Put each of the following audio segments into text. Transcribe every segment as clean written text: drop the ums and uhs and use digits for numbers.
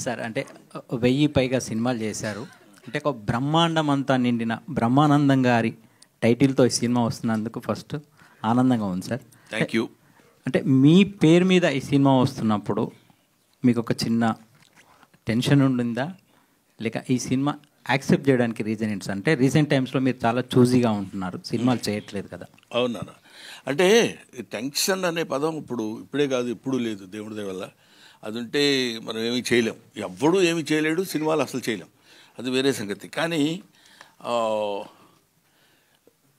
Sir అంటే 1000 పైగా సినిమాలు చేశారు. అంటే ఒక బ్రహ్మాండం అంతా నిండిన బ్రహ్మానందం గారి టైటిల్తో ఈ సినిమా వస్తున్నందుకు ఫస్ట్ ఆనందంగా ఉంది సార్. Thank you. అంటే మీ పేరు మీద ఈ సినిమా వస్తున్నప్పుడు మీకు ఒక చిన్న టెన్షన్ ఉండిందా, లేక ఈ సినిమా యాక్సెప్ట్ చేయడానికి రీజన్ ఏంటి సార్? అంటే రీసెంట్ టైమ్స్లో మీరు చాలా చూజీగా ఉంటున్నారు, సినిమాలు చేయట్లేదు కదా. అవునా? అంటే టెన్షన్ అనే పదం ఇప్పుడే కాదు, ఎప్పుడూ లేదు, దేవుడి దయ వల్ల. అది ఉంటే మనం ఏమీ చేయలేం, ఎవ్వడూ ఏమీ చేయలేడు, సినిమాలు అసలు చేయలేం, అది వేరే సంగతి. కానీ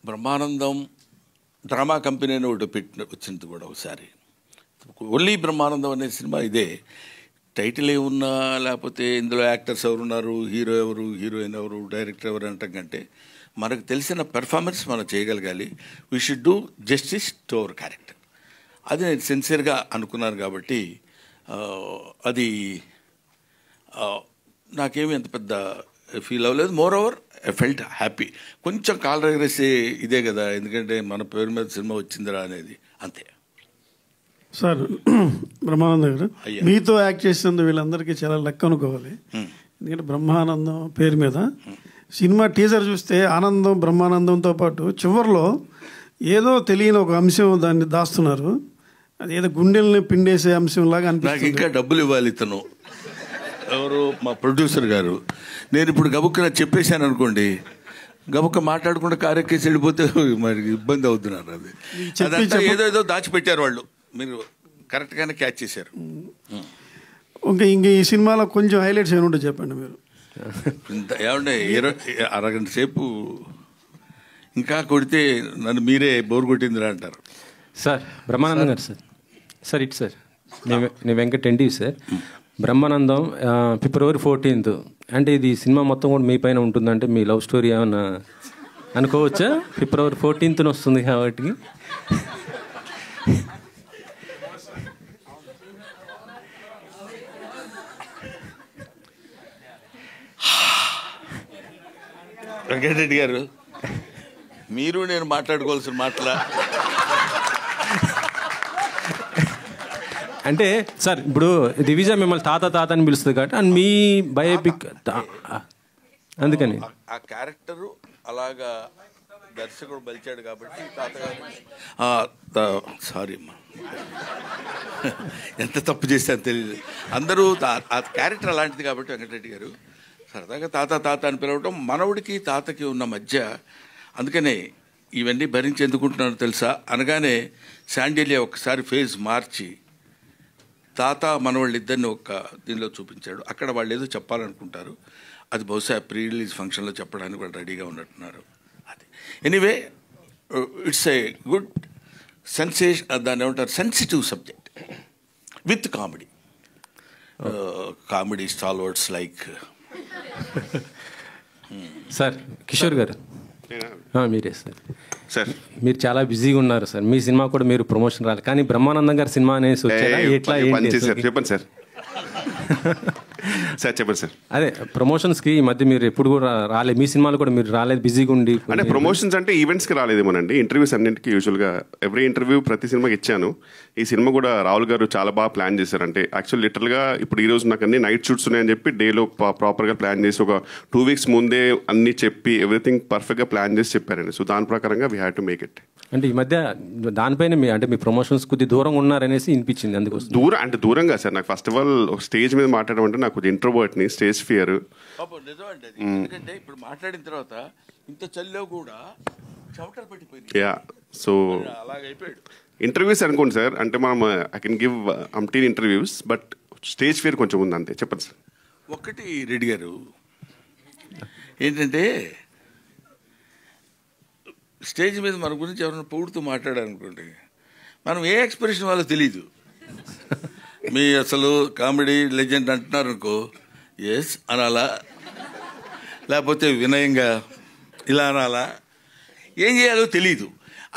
బ్రహ్మానందం డ్రామా కంపెనీ అని ఒకటి వచ్చింది కూడా ఒకసారి. ఓన్లీ బ్రహ్మానందం అనే సినిమా ఇదే. టైటిల్ ఏమున్నా, లేకపోతే ఇందులో యాక్టర్స్ ఎవరున్నారు, హీరో ఎవరు, హీరోయిన్ ఎవరు, డైరెక్టర్ ఎవరు అంటాం కంటే మనకు తెలిసిన పెర్ఫార్మెన్స్ మనం చేయగలగాలి. We should do justice to our character. అది నేను సిన్సియర్గా అనుకున్నాను కాబట్టి అది నాకేమీ అంత పెద్ద ఫీల్ అవ్వలేదు. More over I felt happy. కొంచెం కాల్ రెగరేసే ఇదే కదా, ఎందుకంటే మన పేరు మీద సినిమా వచ్చిందిరా అనేది, అంతే. సార్ బ్రహ్మానందం గారు, మీతో యాక్ట్ చేసినందుకు వీళ్ళందరికీ చాలా లెక్క అనుకోవాలి. ఎందుకంటే బ్రహ్మానందం పేరు మీద సినిమా టీజర్ చూస్తే ఆనందం బ్రహ్మానందంతో పాటు చివరిలో ఏదో తెలియని ఒక అంశం దాన్ని దాస్తున్నారు. అది ఏదో గుండెల్ని పిండేసే అంశం లాగా అనిపిస్తుంది. నాకు ఇంకా డబ్బులు ఇవ్వాలి ఇతను ఎవరు, మా ప్రొడ్యూసర్ గారు. నేను ఇప్పుడు గబుక్కున చెప్పేశాను అనుకోండి, గబుక్క మాట్లాడకుండా కారెక్కేసి వెళ్ళిపోతే మరి ఇబ్బంది అవుతున్నారు. అది ఏదో దాచిపెట్టారు వాళ్ళు, మీరు కరెక్ట్గానే క్యాచ్ చేశారు. ఇంక ఈ సినిమాలో కొంచెం హైలైట్స్ ఏమి ఉంటాయి చెప్పండి మీరు. ఏమంటే అరగంట సేపు ఇంకా కొడితే నన్ను మీరే బోర్ కొట్టిందిరా అంటారు. సార్ బ్రహ్మానందం గారు, సార్ ఇటు సార్, నేను Venkat NT sir. Brahmanandam February 14th, అంటే ఇది సినిమా మొత్తం కూడా మీ పైన ఉంటుందంటే మీ లవ్ స్టోరీ ఏమన్నా అనుకోవచ్చా? February 14th వస్తుంది కాబట్టి. వెంకటరెడ్డి గారు, మీరు నేను మాట్లాడుకోవాల్సిన మాటలా? అంటే సార్ ఇప్పుడు దివిజ మిమ్మల్ని తాత అని పిలుస్తుంది కాబట్టి అండ్ మీ బయోపిక్ అందుకని ఆ క్యారెక్టరు అలాగా దర్శకుడు బలిచాడు కాబట్టి తాతగారు. సారీ అమ్మా, ఎంత తప్పు చేశాను తెలియదు. అందరూ ఆ క్యారెక్టర్ అలాంటిది కాబట్టి వెంకటరెడ్డి గారు సరదాగా తాత అని పిలవటం మనవుడికి తాతకి ఉన్న మధ్య. అందుకనే ఇవన్నీ భరించి ఎందుకుంటున్నాను తెలుసా? అనగానే శాండిలియా ఒకసారి ఫేజ్ మార్చి తాత మనవాళ్ళు ఇద్దరిని ఒక దీనిలో చూపించాడు. అక్కడ వాళ్ళు ఏదో చెప్పాలనుకుంటారు, అది బహుశా ప్రీ రిలీజ్ ఫంక్షన్లో చెప్పడానికి వాళ్ళు రెడీగా ఉన్నట్టున్నారు. అది anyway it's a good sensation, దాన్ని ఏమంటారు, sensitive subject with comedy. Comedy stalwarts like sir Kishore గారు, మీరే సార్. మీరు చాలా బిజీగా ఉన్నారు సార్, మీ సినిమా కూడా మీరు ప్రమోషన్ రాలి, కానీ బ్రహ్మానందం గారి సినిమా అనేసి వచ్చారా ఎట్లా? చెప్పండి సార్. సార్ చెప్పండి సార్. అదే ప్రమోషన్స్కి ఈ మధ్య మీరు ఎప్పుడు కూడా రాలేదు, మీ సినిమాలు కూడా మీరు రాలేదు, బిజీగా ఉండి. అంటే ప్రమోషన్స్ అంటే ఈవెంట్స్కి రాలేదేమోనండి, ఇంటర్వ్యూస్ అన్నింటికి యూజువల్గా ఎవ్రీ ఇంటర్వ్యూ ప్రతి సినిమాకి ఇచ్చాను. ఈ సినిమా కూడా రాహుల్ గారు చాలా బాగా ప్లాన్ చేశారు. అంటే యాక్చువల్ లిటరల్గా ఇప్పుడు ఈరోజు నాకు అన్ని నైట్ షూట్స్ ఉన్నాయని చెప్పి డేలో ప్రాపర్గా ప్లాన్ చేసి ఒక 2 weeks ముందే అన్ని చెప్పి ఎవ్రీథింగ్ పర్ఫెక్ట్గా ప్లాన్ చేసి చెప్పారండి. సో దాని ప్రకారంగా we have to make it. అంటే ఈ మధ్య దానిపైన మీ ప్రమోషన్స్ కొద్ది దూరంగా ఉన్నారనేసి వినిపించింది, అందుకోసం. దూరంగా సార్, నాకు ఫస్ట్ ఆఫ్ ఆల్ ఒక స్టేజ్ మీద మాట్లాడడం అంటే నాకు ఇంట్రోవర్ట్ని, స్టేజ్ ఫియర్. నిజమండి, ఎందుకంటే ఇప్పుడు మాట్లాడిన తర్వాత ఇంత చల్లో కూడా చెమటలు పట్టిపోయింది. యా, సో అలాగైపోయాడు. ఇంటర్వ్యూస్ అనుకోండి సార్, అంటే మనం ఐ కెన్ గివ్ అంటీన్ ఇంటర్వ్యూస్, బట్ స్టేజ్ ఫియర్ కొంచెం ఉంది అంతే. చెప్పండి సార్. ఒకటి రెడ్డి గారు ఏంటంటే, స్టేజ్ మీద మన గురించి ఎవరైనా పొగుడుతూ మాట్లాడారనుకోండి, మనం ఏ ఎక్స్ప్రెషన్ వాళ్ళో తెలీదు. మీ అసలు కామెడీ లెజెండ్ అంటున్నారు అనుకో, ఎస్ అనాలా, లేకపోతే వినయంగా ఇలా అనాలా, ఏం చేయాలో తెలీదు.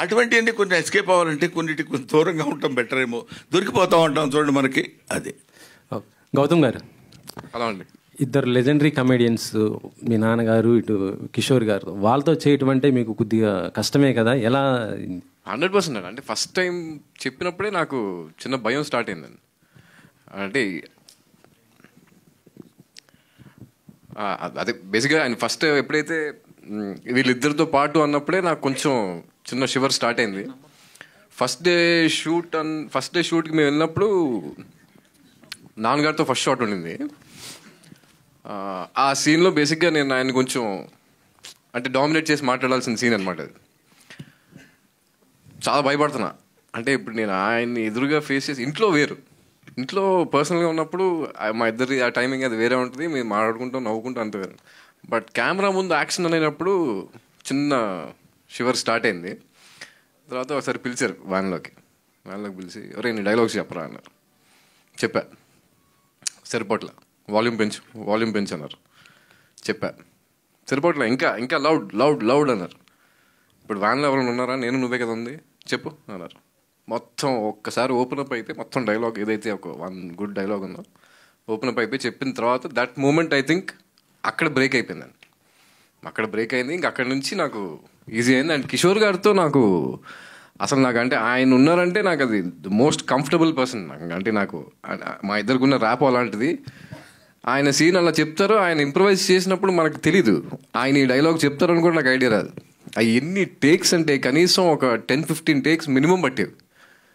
అటువంటి అన్ని కొన్ని ఎస్కేప్ అవ్వాలంటే కొన్నిటికి కొంచెం దూరంగా ఉండటం బెటర్ ఏమో, దొరికిపోతూ ఉంటాం చూడండి మనకి. అదే గౌతమ్ గారు, అలా అండి, ఇద్దరు లెజెండరీ కమెడియన్స్, మీ నాన్నగారు ఇటు కిషోర్ గారు, వాళ్ళతో చేయటం అంటే మీకు కొద్దిగా కష్టమే కదా, ఎలా? 100% అంటే ఫస్ట్ టైం చెప్పినప్పుడే నాకు చిన్న భయం స్టార్ట్ అయిందండి. అంటే అదే బేసిక్గా ఆయన ఫస్ట్ ఎప్పుడైతే వీళ్ళిద్దరితో పాటు అన్నప్పుడే నాకు కొంచెం చిన్న షివర్ స్టార్ట్ అయింది. ఫస్ట్ డే షూట్కి మేము వెళ్ళినప్పుడు నాన్నగారితో ఫస్ట్ షాట్ ఉండింది. ఆ సీన్లో బేసిక్గా నేను ఆయన కొంచెం అంటే డామినేట్ చేసి మాట్లాడాల్సిన సీన్ అనమాట. అది చాలా భయపడుతున్నా. అంటే ఇప్పుడు నేను ఆయన్ని ఎదురుగా ఫేస్ చేసి ఇంట్లో పర్సనల్గా ఉన్నప్పుడు మా ఇద్దరి ఆ టైమింగ్ అది వేరే ఉంటుంది, మేము మాట్లాడుకుంటాం నవ్వుకుంటాం అంత వేరే. బట్ కెమెరా ముందు యాక్షన్ అనేటప్పుడు చిన్న షివర్ స్టార్ట్ అయింది. తర్వాత ఒకసారి పిలిచారు వ్యాన్లోకి పిలిచి ఒరే నీ డైలాగ్స్ చెప్పరా అన్నారు. చెప్పా, సరిపోట్ల వాల్యూమ్ పెంచు అన్నారు. చెప్పా, సరిపోట్ల ఇంకా లౌడ్ అన్నారు. ఇప్పుడు వ్యాన్లో ఎవరైనా ఉన్నారా? నేను నువ్వే కదా ఉంది, చెప్పు అన్నారు. మొత్తం ఒక్కసారి ఓపెన్ అప్ అయితే మొత్తం డైలాగ్ ఏదైతే ఒక 1 గుడ్ డైలాగ్ ఉందో ఓపెన్ అప్ అయిపోయి చెప్పిన తర్వాత దట్ మూమెంట్ ఐ థింక్ అక్కడ బ్రేక్ అయిపోయిందండి. అక్కడ బ్రేక్ అయింది. ఇంక అక్కడి నుంచి నాకు ఈజీ అయింది. అండ్ కిషోర్ గారితో నాకు అసలు అంటే ఆయన ఉన్నారంటే నాకు అది ద మోస్ట్ కంఫర్టబుల్ పర్సన్. అంటే నాకు మా ఇద్దరికి ర్యాప్ అలాంటిది. ఆయన సీన్ అలా చెప్తారు, ఆయన ఇంప్రవైజ్ చేసినప్పుడు మనకు తెలీదు ఆయన ఈ డైలాగ్ చెప్తారని కూడా నాకు ఐడియా రాదు. అవి ఎన్ని టేక్స్ అంటే కనీసం ఒక 10-15 టేక్స్ మినిమం పట్టేవి.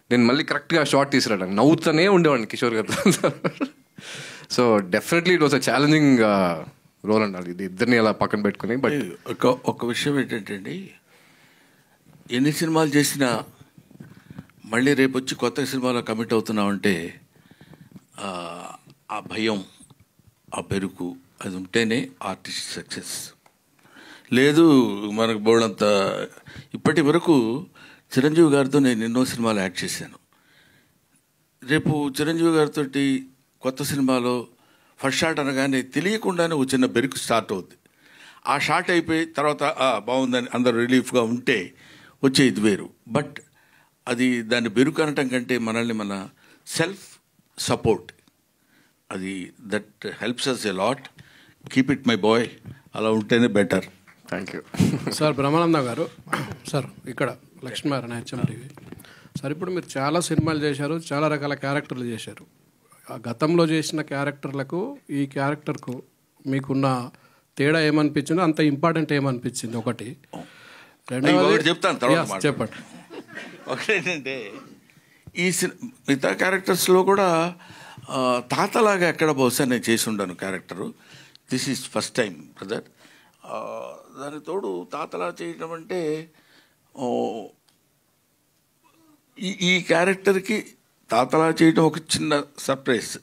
నేను మళ్ళీ కరెక్ట్గా షార్ట్ తీసుకురావడానికి నవ్వుతూనే ఉండేవాడిని కిషోర్ గారితో. So definitely it was a challenging role అండి ఇది ఇద్దరిని అలా పక్కన పెట్టుకుని. బట్ ఒక విషయం ఏంటంటే అండి, ఎన్ని సినిమాలు చేసినా మళ్ళీ రేపు వచ్చి కొత్త సినిమాలో కమిట్ అవుతున్నామంటే ఆ భయం, ఆ పెరుకు అది ఉంటేనే ఆర్టిస్ట్ సక్సెస్. లేదు మనకు బోర్డంత. ఇప్పటి వరకు చిరంజీవి గారితో నేను ఎన్నో సినిమాలు యాక్ట్ చేశాను. రేపు చిరంజీవి గారితో కొత్త సినిమాలో ఫస్ట్ షాట్ అనగానే తెలియకుండానే ఒక చిన్న బెరుకు స్టార్ట్ అవుద్ది. ఆ షాట్ అయిపోయి తర్వాత బాగుందని అందరూ రిలీఫ్గా ఉంటే వచ్చే ఇది వేరు. బట్ అది దాన్ని బెరుకు అనటం కంటే మనల్ని మన సెల్ఫ్ సపోర్ట్, అది that helps us a lot. Keep it my boy, అలా ఉంటేనే better. Thank you sir. Brahmananda గారు సార్, ఇక్కడ లక్ష్మీనారాయణ హెచ్ఎం టీవీ సార్. ఇప్పుడు మీరు చాలా సినిమాలు చేశారు, చాలా రకాల క్యారెక్టర్లు చేశారు. ఆ గతంలో చేసిన క్యారెక్టర్లకు ఈ క్యారెక్టర్కు మీకున్న తేడా ఏమనిపించిందో, అంత ఇంపార్టెంట్ ఏమనిపించింది ఒకటి. రెండవది చెప్తాను తర్వాత చెప్పండి. ఒకటేంటంటే ఈ మిగతా క్యారెక్టర్స్లో కూడా తాతలాగా ఎక్కడ బహుశా నేను చేసి ఉండను character. This is first time brother. దాని తోడు తాతలా చేయడం అంటే ఈ క్యారెక్టర్కి తాతలా చేయడం ఒక చిన్న సర్ప్రైజ్.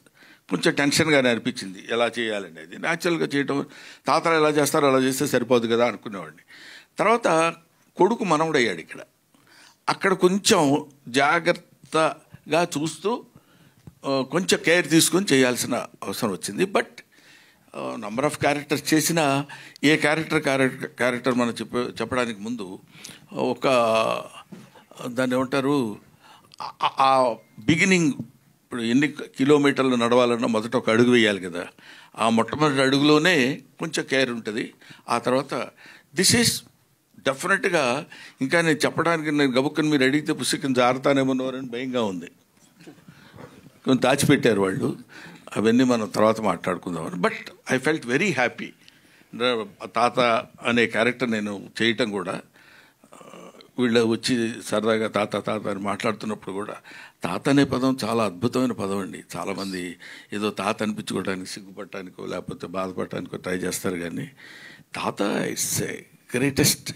కొంచెం టెన్షన్గానే అనిపించింది ఎలా చేయాలనేది. న్యాచురల్గా చేయడం, తాతలు ఎలా చేస్తారో అలా చేస్తే సరిపోదు కదా అనుకునేవాడిని. తర్వాత కొడుకు మనవడయ్యాడు ఇక్కడ. అక్కడ కొంచెం జాగ్రత్తగా చూస్తూ కొంచెం కేర్ తీసుకొని చేయాల్సిన అవసరం వచ్చింది. బట్ నంబర్ ఆఫ్ క్యారెక్టర్స్ చేసిన ఏ క్యారెక్టర్ మనం చెప్పడానికి ముందు ఒక దాన్ని ఏమంటారు, ఆ బిగినింగ్. ఇప్పుడు ఎన్ని కిలోమీటర్లు నడవాలన్నా మొదట ఒక అడుగు వేయాలి కదా. ఆ మొట్టమొదటి అడుగులోనే కొంచెం కేర్ ఉంటుంది. ఆ తర్వాత దిస్ ఈజ్ డెఫినెట్గా ఇంకా నేను చెప్పడానికి నేను గబుక్కని మీరు అడిగితే పుస్తకం జారుతానేమన్నారని భయంగా ఉంది. కొంచెం దాచిపెట్టారు వాళ్ళు, అవన్నీ మనం తర్వాత మాట్లాడుకుందామని. But I felt very happy. తాత అనే క్యారెక్టర్ నేను చేయటం కూడా, వీళ్ళు వచ్చి సరదాగా తాత తాత అని మాట్లాడుతున్నప్పుడు కూడా తాత అనే పదం చాలా అద్భుతమైన పదం అండి. చాలామంది ఏదో తాత అనిపించుకోవడానికి సిగ్గుపడటానికో లేకపోతే బాధపడటానికో ట్రై చేస్తారు, కానీ తాత it's a greatest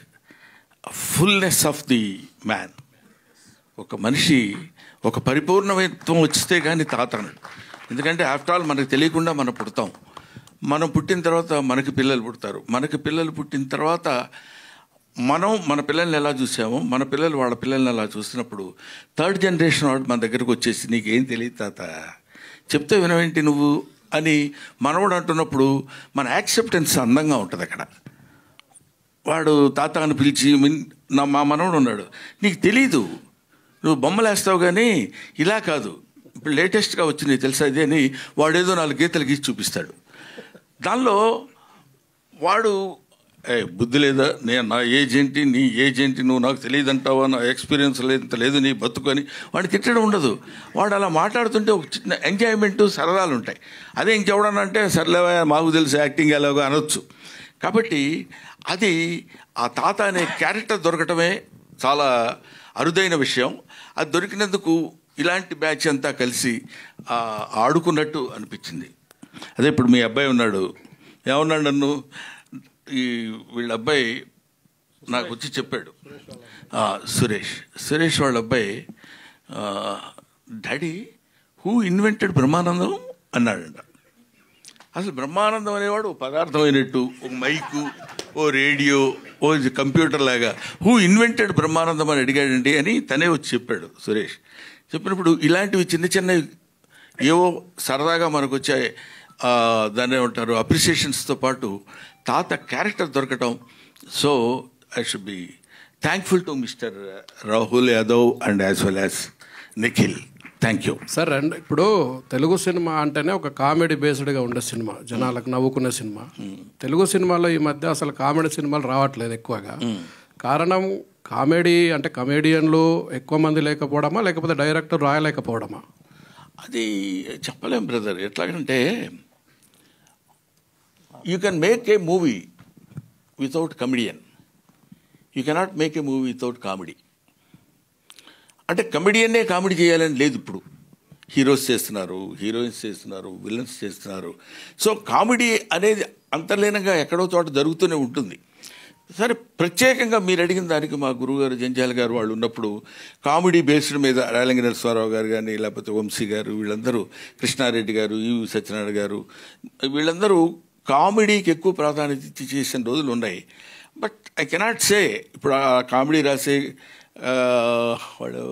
fullness of the man. ఒక మనిషి ఒక పరిపూర్ణత్వం వచ్చితే కానీ తాత అన్నాడు. ఎందుకంటే ఆఫ్టర్ ఆల్ మనకు తెలియకుండా మనం పుడతాం. మనం పుట్టిన తర్వాత మనకి పిల్లలు పుడతారు. మనకి పిల్లలు పుట్టిన తర్వాత మనం మన పిల్లల్ని ఎలా చూసామో మన పిల్లలు వాళ్ళ పిల్లల్ని ఎలా చూసినప్పుడు థర్డ్ జనరేషన్ వాడు మన దగ్గరకు వచ్చేసి నీకేం తెలియదు తాత, చెప్తే వినవేంటి నువ్వు అని మనవాడు అంటున్నప్పుడు మన యాక్సెప్టెన్స్ అందంగా ఉంటుంది. అక్కడ వాడు తాత అని పిలిచి మా మనవడు ఉన్నాడు, నీకు తెలీదు, నువ్వు బొమ్మలు వేస్తావు కానీ ఇలా కాదు, ఇప్పుడు లేటెస్ట్గా వచ్చినాయి తెలుసా ఇది అని వాడేదో 4 గీతలు గీసి చూపిస్తాడు. దానిలో వాడు బుద్ధి లేదా, నేను నా ఏజ్ ఏంటి, నీ ఏజ్ ఏంటి, నువ్వు నాకు తెలియదంటావా, నా ఎక్స్పీరియన్స్ లేదు నీ బతుకొని వాడిని తిట్టడం ఉండదు. వాడు అలా మాట్లాడుతుంటే ఒక చిన్న ఎంజాయ్మెంటు, సరదాలు ఉంటాయి. అదే ఇంకెవడనంటే సర్లేవా మాకు తెలుసు యాక్టింగ్ ఎలాగో అనొచ్చు. కాబట్టి అది ఆ తాత అనే క్యారెక్టర్ దొరకటమే చాలా అరుదైన విషయం. అది దొరికినందుకు ఇలాంటి బ్యాచ్ అంతా కలిసి ఆడుకున్నట్టు అనిపించింది. అదే ఇప్పుడు మీ అబ్బాయి ఉన్నాడు, ఏమన్నాడు నన్ను, వీళ్ళ అబ్బాయి నాకు వచ్చి చెప్పాడు, సురేష్ వాళ్ళ అబ్బాయి, డాడీ హూ ఇన్వెంటెడ్ బ్రహ్మానందం అన్నాడంట. అసలు బ్రహ్మానందం అనేవాడు పదార్థం అయినట్టు, ఒక మైకు, ఓ రేడియో, ఓ కంప్యూటర్ లాగా హూ ఇన్వెంటెడ్ బ్రహ్మానందం అని అడిగాడండి అని తనే వచ్చి చెప్పాడు సురేష్. చెప్పినప్పుడు ఇలాంటివి చిన్న చిన్నవి ఏవో సరదాగా మనకు వచ్చాయి, దాన్ని ఏమంటారు అప్రిసియేషన్స్తో పాటు తాత క్యారెక్టర్ దొరకటం. So I should be thankful to mister Rahul Yadav and as well as Nikhil. Thank you sir. And ఇప్పుడు తెలుగు సినిమా అంటేనే ఒక కామెడీ బేస్డ్గా ఉండే సినిమా, జనాలకు నవ్వుకునే సినిమా. తెలుగు సినిమాలో ఈ మధ్య అసలు కామెడీ సినిమాలు రావట్లేదు ఎక్కువగా. కారణం కామెడీ అంటే కమేడియన్లు ఎక్కువ మంది లేకపోవడమా, లేకపోతే డైరెక్టర్ రాయలేకపోవడమా? అది చెప్పలేం బ్రదర్. ఎట్లాగంటే you can make a movie without comedian, you cannot make a movie without comedy. అంటే కమెడియన్నే కామెడీ చేయాలని లేదు. ఇప్పుడు హీరోస్ చేస్తున్నారు, హీరోయిన్స్ చేస్తున్నారు, విలన్స్ చేస్తున్నారు. సో కామెడీ అనేది అంతర్లీనంగా ఎక్కడో చోట జరుగుతూనే ఉంటుంది. సరే, ప్రత్యేకంగా మీరు అడిగిన దానికి మా గురువుగారు జంజాల గారు వాళ్ళు ఉన్నప్పుడు కామెడీ బేస్డ్ మీద రాయలంగి నరసింహారావు గారు కానీ, లేకపోతే వంశీ గారు, వీళ్ళందరూ, కృష్ణారెడ్డి గారు, ఈవి సత్యనారాయణ గారు, వీళ్ళందరూ కామెడీకి ఎక్కువ ప్రాధాన్యత ఇచ్చి చేసిన రోజులు ఉన్నాయి. బట్ ఐ కెనాట్ సే ఇప్పుడు ఆ కామెడీ రాసే వాళ్ళు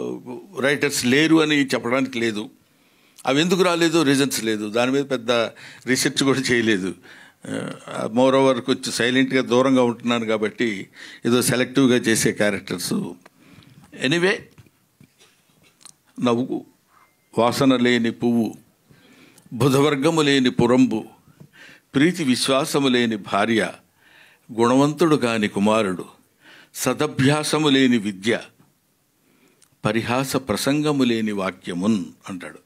రైటర్స్ లేరు అని చెప్పడానికి లేదు. అవి ఎందుకు రాలేదు, రీజన్స్ లేదు. దాని మీద పెద్ద రీసెర్చ్ కూడా చేయలేదు. మోర్ ఓవర్ కొంచెం సైలెంట్గా దూరంగా ఉంటున్నాను కాబట్టి ఏదో సెలెక్టివ్గా చేసే క్యారెక్టర్స్. ఎనీవే, నవ్వు వాసన లేని పువ్వు, బుధవర్గము లేని పురంబు, ప్రీతి విశ్వాసము లేని భార్య, గుణవంతుడు కాని కుమారుడు, సదభ్యాసము లేని విద్య, పరిహాస ప్రసంగము లేని వాక్యమున్ అంటాడు.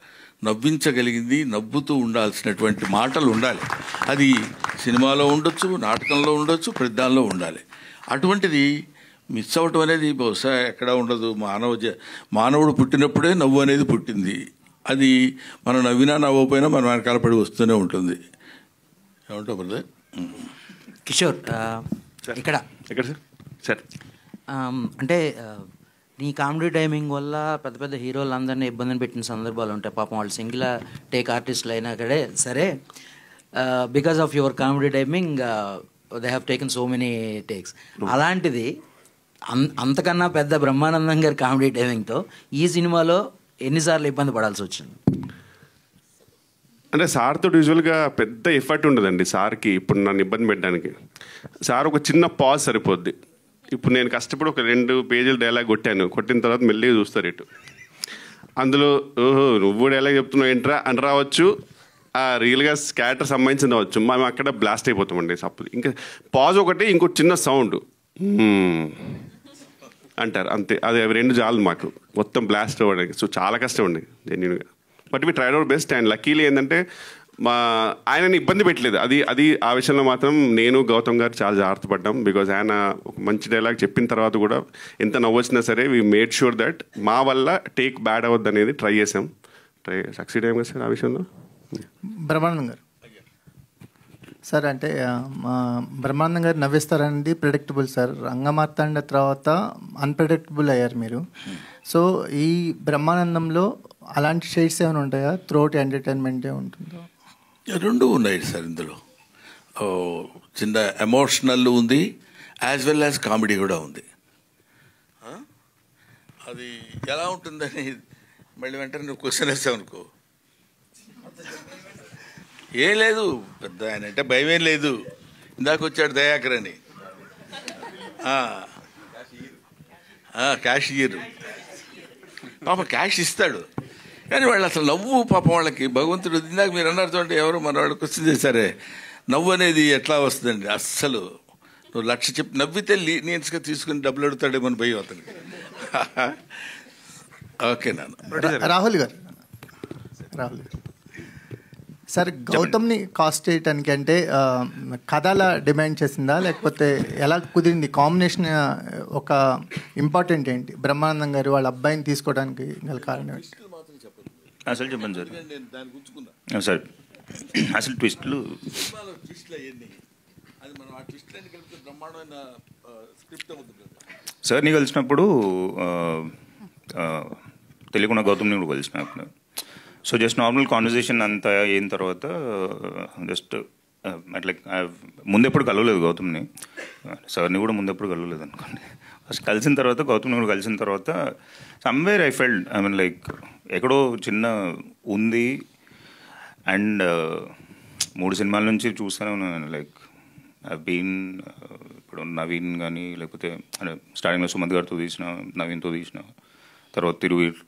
నవ్వించగలిగింది, నవ్వుతూ ఉండాల్సినటువంటి మాటలు ఉండాలి. అది సినిమాలో ఉండొచ్చు, నాటకంలో ఉండొచ్చు, ప్రతిదానిలో ఉండాలి. అటువంటిది మిస్ అవ్వటం అనేది బహుశా ఎక్కడ ఉండదు. మానవుడు పుట్టినప్పుడే నవ్వు అనేది పుట్టింది. అది మనం నవ్వినా నవ్వకపోయినా మన వెనకాల పడి వస్తూనే ఉంటుంది. ఏమంటావు బ్రదర్? కిషోర్, ఇక్కడ సార్ అంటే నీ కామెడీ టైమింగ్ వల్ల పెద్ద పెద్ద హీరోలందరినీ ఇబ్బందిని పెట్టిన సందర్భాలు ఉంటాయి. పాపం వాళ్ళు సింగిల్ టేక్ ఆర్టిస్టులు అయినా కడే సరే, because of your comedy timing they have taken so many takes. అలాంటిది అంతకన్నా పెద్ద బ్రహ్మానందం గారి కామెడీ టైమింగ్తో ఈ సినిమాలో ఎన్నిసార్లు ఇబ్బంది పడాల్సి వచ్చింది? అంటే సార్తో యూజువల్గా పెద్ద ఎఫర్ట్ ఉండదండి సార్కి ఇప్పుడు నన్ను ఇబ్బంది పెట్టడానికి. సార్ ఒక చిన్న పాజ్ సరిపోద్ది. ఇప్పుడు నేను కష్టపడి ఒక 2 పేజీలు డైలాగ్ కొట్టిన తర్వాత మెల్లిగా చూస్తారు ఇటు. అందులో ఓహో నువ్వు డైలాగ్ చెప్తున్నావు ఏంట్రా అని రావచ్చు, రియల్గా క్యారెక్టర్ సంబంధించిన రావచ్చు. మనం అక్కడ బ్లాస్ట్ అయిపోతామండి సప్పులు. ఇంకా పాజ్ ఒకటి, ఇంకొక చిన్న సౌండ్ అంటారు అంతే. అది 2 చాలు మాకు మొత్తం బ్లాస్ట్ అవ్వడానికి. సో చాలా కష్టం అండి జెన్యున్గా. But we tried our best. And luckily ఏంటంటే ఆయనని ఇబ్బంది పెట్టలేదు. అది ఆ విషయంలో మాత్రం నేను గౌతమ్ గారు చాలా జాగ్రత్త పడ్డాం. బికాజ్ ఆయన ఒక మంచి డైలాగ్ చెప్పిన తర్వాత కూడా ఎంత నవ్వొచ్చినా సరే వీ మేడ్ షూర్ దట్ మా వల్ల టేక్ బ్యాడ్ అవ్వద్దు అనేది ట్రై చేసాం. సక్సీడ్ అయ్యాం కదా సార్ ఆ విషయంలో. బ్రహ్మానందం గారు సార్, అంటే బ్రహ్మానందం గారు నవ్విస్తారనేది ప్రెడిక్టబుల్ సార్. రంగమార్తాండ తర్వాత అన్ప్రెడిక్టబుల్ అయ్యారు మీరు. సో ఈ బ్రహ్మానందంలో అలాంటి షేడ్స్ ఏమైనా ఉంటాయా? త్రోట్ ఎంటర్టైన్మెంటే ఉంటుందో? 2 ఉన్నాయి సార్. ఇందులో చిన్న ఎమోషనల్ ఉంది, యాజ్ వెల్ యాజ్ కామెడీ కూడా ఉంది. అది ఎలా ఉంటుందని మళ్ళీ వెంటనే నువ్వు క్వశ్చన్ వేసావు అనుకో, ఏం లేదు పెద్ద ఆయన అంటే భయం ఏం లేదు. ఇందాక వచ్చాడు దయాకర్ అని, క్యాష్ ఇయ్యరు పాప, క్యాష్ ఇస్తాడు కానీ వాళ్ళు అసలు నవ్వు పాపం వాళ్ళకి భగవంతుడు. ఇందాక మీరు అన్నారు చూడండి, ఎవరు మన వాళ్ళు క్వశ్చన్ చేశారే నవ్వు అనేది ఎట్లా వస్తుందండి. అస్సలు నువ్వు 1,00,000 చెప్పి నవ్వితే లీనియన్స్గా తీసుకుని డబ్బులు అడుగుతాడేమని భయం అతనికి. ఓకే నాన్న. రాహుల్ గారు సార్, గౌతమ్ని కాస్ట్ చేయటానికి అంటే కథలా డిమాండ్ చేసిందా, లేకపోతే ఎలా కుదిరింది? కాంబినేషన్ ఒక ఇంపార్టెంట్ ఏంటి? బ్రహ్మానందం గారు వాళ్ళ అబ్బాయిని తీసుకోవడానికి గల కారణం అసలు చెప్పండి సార్. సార్ అసలు ట్విస్ట్లు సార్ని కలిసినప్పుడు తెలియకుండా గౌతమ్ని కూడా కలిసినప్పుడు, సో జస్ట్ నార్మల్ కాన్వర్జేషన్ అంతా అయిన తర్వాత జస్ట్ అట్లా ముందెప్పుడు కలవలేదు గౌతమ్ని, సార్ని కూడా ముందెప్పుడు కలవలేదు అనుకోండి. ఫస్ట్ కలిసిన తర్వాత గౌతమ్ని కూడా కలిసిన తర్వాత somewhere I felt I mean like ఎక్కడో చిన్న ఉంది. అండ్ 3 సినిమాల నుంచి చూస్తూనే ఉన్నాను. లైక్ ఐ బీన్ ఇప్పుడు నవీన్ కానీ, లేకపోతే అంటే స్టార్టింగ్లో సుమంత్ గారితో తీసిన, నవీన్తో తీసిన, తర్వాత Thiruveer.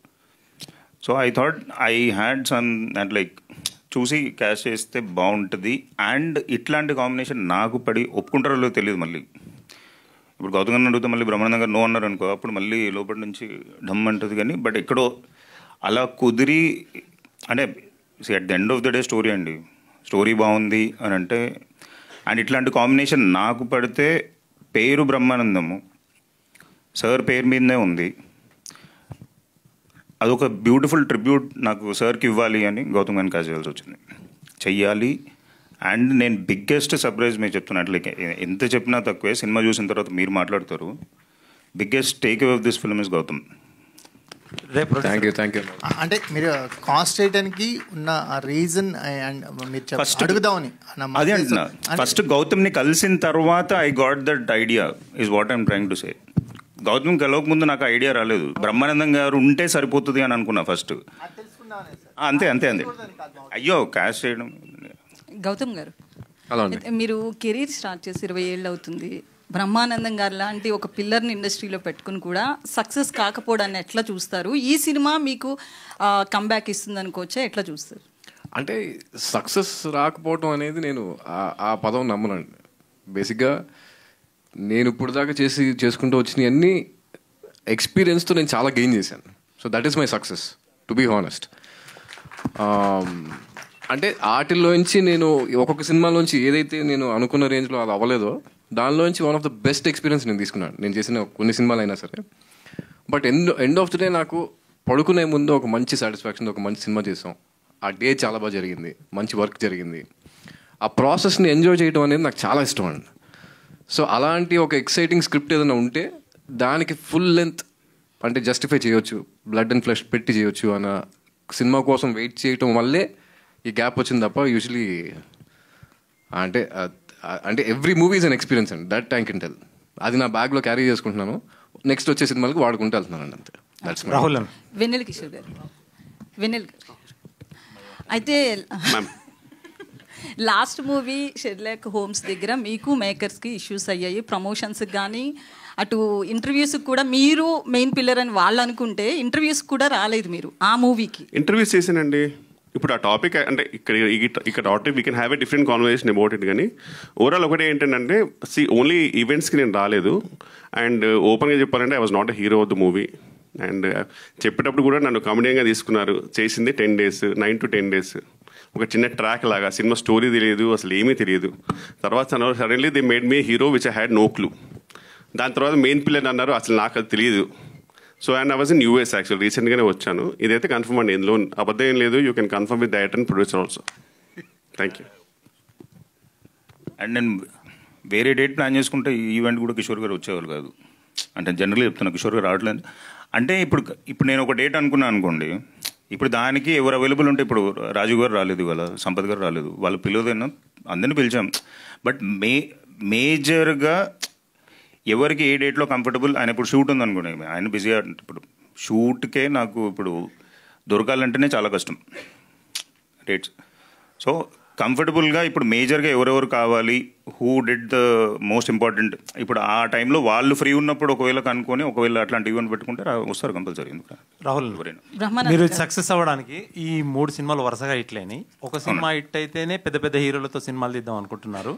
So I thought I had some at like చూసి క్యాష్ చేస్తే బాగుంటుంది. అండ్ ఇట్లాంటి కాంబినేషన్ నాకు పడి ఒప్పుకుంటారో తెలియదు. మళ్ళీ ఇప్పుడు గౌతమ్ గారిని అడిగితే మళ్ళీ బ్రహ్మానందం గారు నో అన్నారు అనుకో, అప్పుడు మళ్ళీ లోపల నుంచి ఢమ్ అంటుంది. కానీ బట్ ఎక్కడో అలా కుదిరి, అంటే at the end of the day story అండి, స్టోరీ బాగుంది అని అంటే. అండ్ ఇట్లాంటి కాంబినేషన్ నాకు పడితే పేరు బ్రహ్మానందము సార్ పేరు మీదనే ఉంది. అదొక బ్యూటిఫుల్ ట్రిబ్యూట్ నాకు సార్కి ఇవ్వాలి అని గౌతమ్ గారిని క్యాచ్ చేయాల్సి వచ్చింది, చెయ్యాలి. అండ్ నేను బిగ్గెస్ట్ సర్ప్రైజ్ మీకు చెప్తున్నాను, లైక్ ఎంత చెప్పినా తక్కువే. సినిమా చూసిన తర్వాత మీరు మాట్లాడతారు. Biggest take away of this film is Gautham. Thank you. అంటే మీరు కాస్ట్ చేయడానికి ఉన్న రీజన్ మీరు అడుగుదామని అదే అంటున్నా. ఫస్ట్ గౌతమ్ని కలిసిన తర్వాత I got that idea is what I'm trying to say. Gautam కలవక ముందు నాకు ఐడియా రాలేదు, బ్రహ్మానందం గారు ఉంటే సరిపోతుంది అని అనుకున్నా ఫస్ట్. అంతే అంతే అంతే. అయ్యో క్యాష్ చేయడం. గౌతమ్ గారు, మీరు కెరీర్ స్టార్ట్ చేసి 20 ఏళ్ళు అవుతుంది. బ్రహ్మానందం గారు లాంటి ఒక పిల్లర్ని ఇండస్ట్రీలో పెట్టుకుని కూడా సక్సెస్ కాకపోవడాన్ని ఎట్లా చూస్తారు? ఈ సినిమా మీకు కంబ్యాక్ ఇస్తుంది అనుకోవచ్చా, ఎట్లా చూస్తారు? అంటే సక్సెస్ రాకపోవడం అనేది నేను ఆ పదం నమ్మనండి. బేసిక్గా నేను ఇప్పుడు దాకా చేసుకుంటూ వచ్చిన అన్ని ఎక్స్పీరియన్స్తో నేను చాలా గెయిన్ చేశాను. So that is my success, to be honest. అంటే వాటిల్లోంచి నేను ఒక్కొక్క సినిమాలోంచి ఏదైతే నేను అనుకున్న రేంజ్లో అది అవ్వలేదో దానిలోంచి one of the best experience నేను తీసుకున్నాను, నేను చేసిన కొన్ని సినిమాలు అయినా సరే. But end of the day నాకు పడుకునే ముందు ఒక మంచి సాటిస్ఫాక్షన్, ఒక మంచి సినిమా చేసాం, ఆ డే చాలా బాగా జరిగింది, మంచి వర్క్ జరిగింది, ఆ ప్రాసెస్ని ఎంజాయ్ చేయడం అనేది నాకు చాలా ఇష్టం అండి. సో అలాంటి ఒక ఎక్సైటింగ్ స్క్రిప్ట్ ఏదైనా ఉంటే దానికి ఫుల్ లెంత్ అంటే జస్టిఫై చేయొచ్చు, బ్లడ్ అండ్ ఫ్లెష్ పెట్టి చేయొచ్చు అన్న సినిమా కోసం వెయిట్ చేయటం వల్లే ఈ గ్యాప్ వచ్చింది తప్ప యూజువలీ అంటే every movie is an experience అండి, దట్ ఐ కెన్ టెల్. అది నా బ్యాగ్లో క్యారీ చేసుకుంటున్నాను, నెక్స్ట్ వచ్చే సినిమాలకు వాడుకుంటూ వెళ్తున్నాను అంతే. రాహుల్ వెన్నెల కిషోర్ గారు, వెన్నెల గారు అయితే లాస్ట్ మూవీ షెర్లాక్ హోమ్స్ దగ్గర మీకు మేకర్స్కి ఇష్యూస్ అయ్యాయి, ప్రమోషన్స్కి కానీ అటు ఇంటర్వ్యూస్కి కూడా. మీరు మెయిన్ పిల్లర్ అని వాళ్ళు అనుకుంటే ఇంటర్వ్యూస్కి కూడా రాలేదు మీరు ఆ మూవీకి. ఇంటర్వ్యూస్ చేశానండి. ఇప్పుడు ఆ టాపిక్ అంటే ఇక్కడ topic we can have a different conversation about it. కానీ ఓవరాల్ ఒకటే ఏంటంటే ఓన్లీ ఈవెంట్స్కి నేను రాలేదు. అండ్ ఓపెన్గా చెప్పాలంటే I was not a hero of the movie. And చెప్పేటప్పుడు కూడా నన్ను కామెడీగా తీసుకున్నారు. చేసింది 10 days, 9 to 10 days, ఒక చిన్న ట్రాక్ లాగా. సినిమా స్టోరీ తెలియదు, అసలు ఏమీ తెలియదు. తర్వాత suddenly they made me hero which I had no clue. దాని తర్వాత మెయిన్ పిల్లర్ అన్నారు, అసలు నాకు అది తెలియదు. So and I was in US actual, రీసెంట్గానే వచ్చాను. ఇదైతే కన్ఫర్మ్ అండి, ఇందులో అబద్ధం ఏం లేదు. You can confirm with director and producer also. Thank you. అండ్ నేను వేరే డేట్ ప్లాన్ చేసుకుంటే ఈ ఈవెంట్ కూడా కిషోర్ గారు వచ్చేవాళ్ళు కాదు. అంటే జనరల్గా చెప్తున్నా, కిషోర్ గారు రావట్లేదు. అంటే ఇప్పుడు నేను ఒక డేట్ అనుకున్నాను అనుకోండి, ఇప్పుడు దానికి ఎవరు అవైలబుల్ ఉంటే, ఇప్పుడు రాజు గారు రాలేదు, ఇవాళ సంపత్ గారు రాలేదు, వాళ్ళు పిలవదైనా అందరినీ పిలిచాం. బట్ మేజర్గా ఎవరికి ఏ డేట్లో కంఫర్టబుల్, ఆయన ఇప్పుడు షూట్ ఉందనుకోండి, ఆయన బిజీగా, ఇప్పుడు షూట్కే నాకు ఇప్పుడు దొరకాలంటేనే చాలా కష్టం డేట్స్. సో కంఫర్టబుల్గా ఇప్పుడు మేజర్గా ఎవరెవరు కావాలి who did the most important. ఇప్పుడు ఆ టైంలో వాళ్ళు ఫ్రీ ఉన్నప్పుడు ఒకవేళ కనుక్కొని ఒకవేళ అట్లాంటి ఈవెంట్ పెట్టుకుంటే వస్తారు కంపల్సరీ. ఎందుకు రాహుల్, మీరు సక్సెస్ అవ్వడానికి ఈ 3 సినిమాలు వరుసగా హిట్లేని, ఒక సినిమా హిట్ అయితేనే పెద్ద పెద్ద హీరోలతో సినిమాలు తీద్దాం అనుకుంటున్నారు.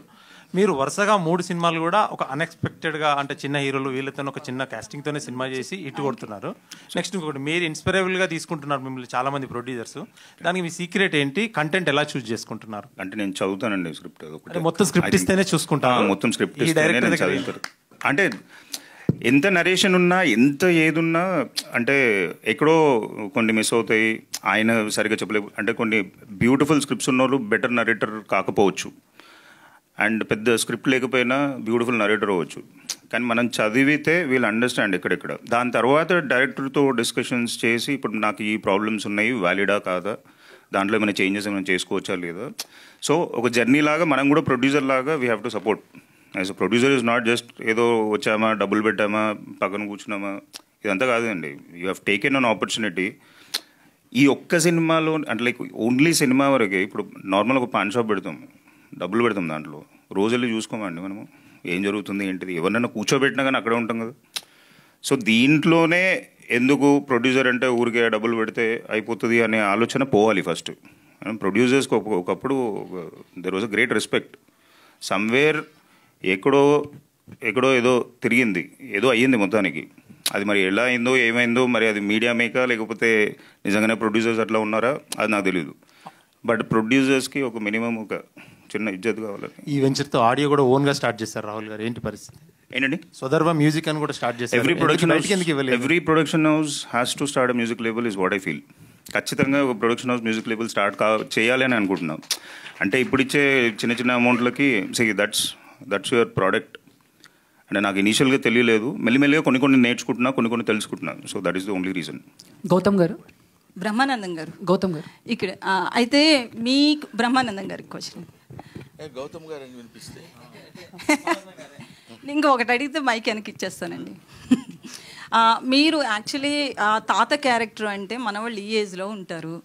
మీరు వరుసగా 3 సినిమాలు కూడా ఒక అన్ఎక్స్పెక్టెడ్గా, అంటే చిన్న హీరోలు వీళ్ళతో ఒక చిన్న కాస్టింగ్తోనే సినిమా చేసి ఇటు కొడుతున్నారు. నెక్స్ట్ ఇంకొకటి, మీరు ఇన్స్పైరబుల్గా తీసుకుంటున్నారు మిమ్మల్ని చాలామంది ప్రొడ్యూసర్స్. దానికి మీ సీక్రెట్ ఏంటి? కంటెంట్ ఎలా చూస్ చేసుకుంటున్నారు? అంటే నేను చదువుతానండి స్క్రిప్ట్. మొత్తం స్క్రిప్ట్ ఇస్తేనే చూసుకుంటాను. మొత్తం స్క్రిప్ట్ ఇస్తేనే నేను చదువుతాను. అంటే ఎంత నరేషన్ ఉన్నా, ఎంత ఏదున్నా, అంటే ఎక్కడో కొన్ని మిస్ అవుతాయి. ఆయన సరిగ్గా చెప్పలేదు. అంటే కొన్ని బ్యూటిఫుల్ స్క్రిప్ట్స్ ఉన్న వాళ్ళు బెటర్ నరేటర్ కాకపోవచ్చు, అండ్ పెద్ద స్క్రిప్ట్ లేకపోయినా బ్యూటిఫుల్ నరేటర్ అవ్వచ్చు. కానీ మనం చదివితే వీళ్ళు అండర్స్టాండ్ ఎక్కడెక్కడ. దాని తర్వాత డైరెక్టర్తో డిస్కషన్స్ చేసి, ఇప్పుడు నాకు ఈ ప్రాబ్లమ్స్ ఉన్నాయి, వ్యాలిడా కాదా, దాంట్లో ఏమైనా చేంజెస్ ఏమైనా చేసుకోవచ్చా లేదా. సో ఒక జర్నీ లాగా మనం కూడా ప్రొడ్యూసర్ లాగా we have to support. As a producer is not just ఏదో వచ్చామా, డబ్బులు పెట్టామా, పక్కన కూర్చున్నామా, ఇదంతా కాదండి. You have taken an opportunity. ఈ ఒక్క సినిమాలో అంటే లైక్ ఓన్లీ సినిమా వరకే. ఇప్పుడు నార్మల్ ఒక పాన్ షాప్ పెడతాం, డబ్బులు పెడతాం, దాంట్లో రోజుల్లో చూసుకోమండి మనము ఏం జరుగుతుంది ఏంటిది. ఎవరినైనా కూర్చోబెట్టినా కానీ అక్కడే ఉంటాం కదా. సో దీంట్లోనే ఎందుకు ప్రొడ్యూసర్ అంటే ఊరికే డబ్బులు పెడితే అయిపోతుంది అనే ఆలోచన పోవాలి ఫస్ట్. ప్రొడ్యూసర్స్కి ఒకప్పుడు there was a great respect. Somewhere ఎక్కడో ఏదో తిరిగింది, ఏదో అయ్యింది మొత్తానికి. అది మరి ఎలా అయిందో ఏమైందో, మరి అది మీడియా మేకా లేకపోతే నిజంగానే ప్రొడ్యూసర్స్ అట్లా ఉన్నారా అది నాకు తెలియదు. బట్ ప్రొడ్యూసర్స్కి ఒక మినిమం ఒక చిన్న ఇజ్జత్ కావాలి. ఈ వెంచర్తో ఆడియో కూడా ఓన్గా స్టార్ట్ చేస్తారు రాహుల్ గారు, ఏంటి పరిస్థితి? ఏంటండి? స్వదర్భ మ్యూజిక్ అని కూడా స్టార్ట్ చేస్తారు. Every production house has to start a music label is what I feel. ఖచ్చితంగా ఒక production house music label start చేయాలి అని అనుకుంటున్నాం. అంటే ఇప్పుడు ఇచ్చే చిన్న చిన్న అమౌంట్లకి దట్స్ యువర్ ప్రోడక్ట్. అంటే నాకు ఇనీషియల్గా తెలియలేదు, మెల్లిమెల్లిగా కొన్ని నేర్చుకుంటున్నా, కొన్ని తెలుసుకుంటున్నాను. So that is the only reason. Gautam garu, Brahmanandam గారు, గౌతమ్ గారు ఇక్కడ అయితే మీ బ్రహ్మానందం గారికి క్వశ్చన్. గౌతమ్ గారు అని వినిపిస్తే ఇంకొకటి అడిగితే మైక్ వెనక్కి ఇచ్చేస్తానండి. మీరు యాక్చువల్లీ తాత క్యారెక్టర్ అంటే మనవాళ్ళు ఈ ఏజ్లో ఉంటారు.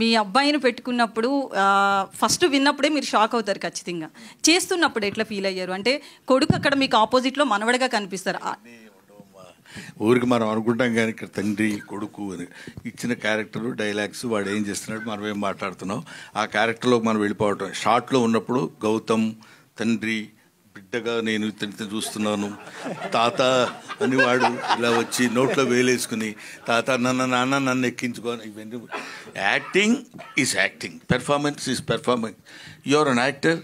మీ అబ్బాయిని పెట్టుకున్నప్పుడు ఫస్ట్ విన్నప్పుడే మీరు షాక్ అవుతారు ఖచ్చితంగా. చేస్తున్నప్పుడు ఎట్లా ఫీల్ అయ్యారు? అంటే కొడుకు అక్కడ మీకు ఆపోజిట్లో మనవడిగా కనిపిస్తారు. ఊరికి మనం అనుకుంటాం కానీ ఇక్కడ తండ్రి కొడుకు అని ఇచ్చిన క్యారెక్టర్ డైలాగ్స్, వాడు ఏం చేస్తున్నాడు, మనం ఏం మాట్లాడుతున్నాం, ఆ క్యారెక్టర్లో మనం వెళ్ళిపోవటం. షార్ట్లో ఉన్నప్పుడు గౌతమ్ తండ్రి బిడ్డగా నేను ఇతనితో చూస్తున్నాను, తాత అని వాడు ఇలా వచ్చి నోట్లో వేలేసుకుని తాత నన్ను ఎక్కించుకొని, ఇవన్నీ acting is acting, performance is performance. You are an actor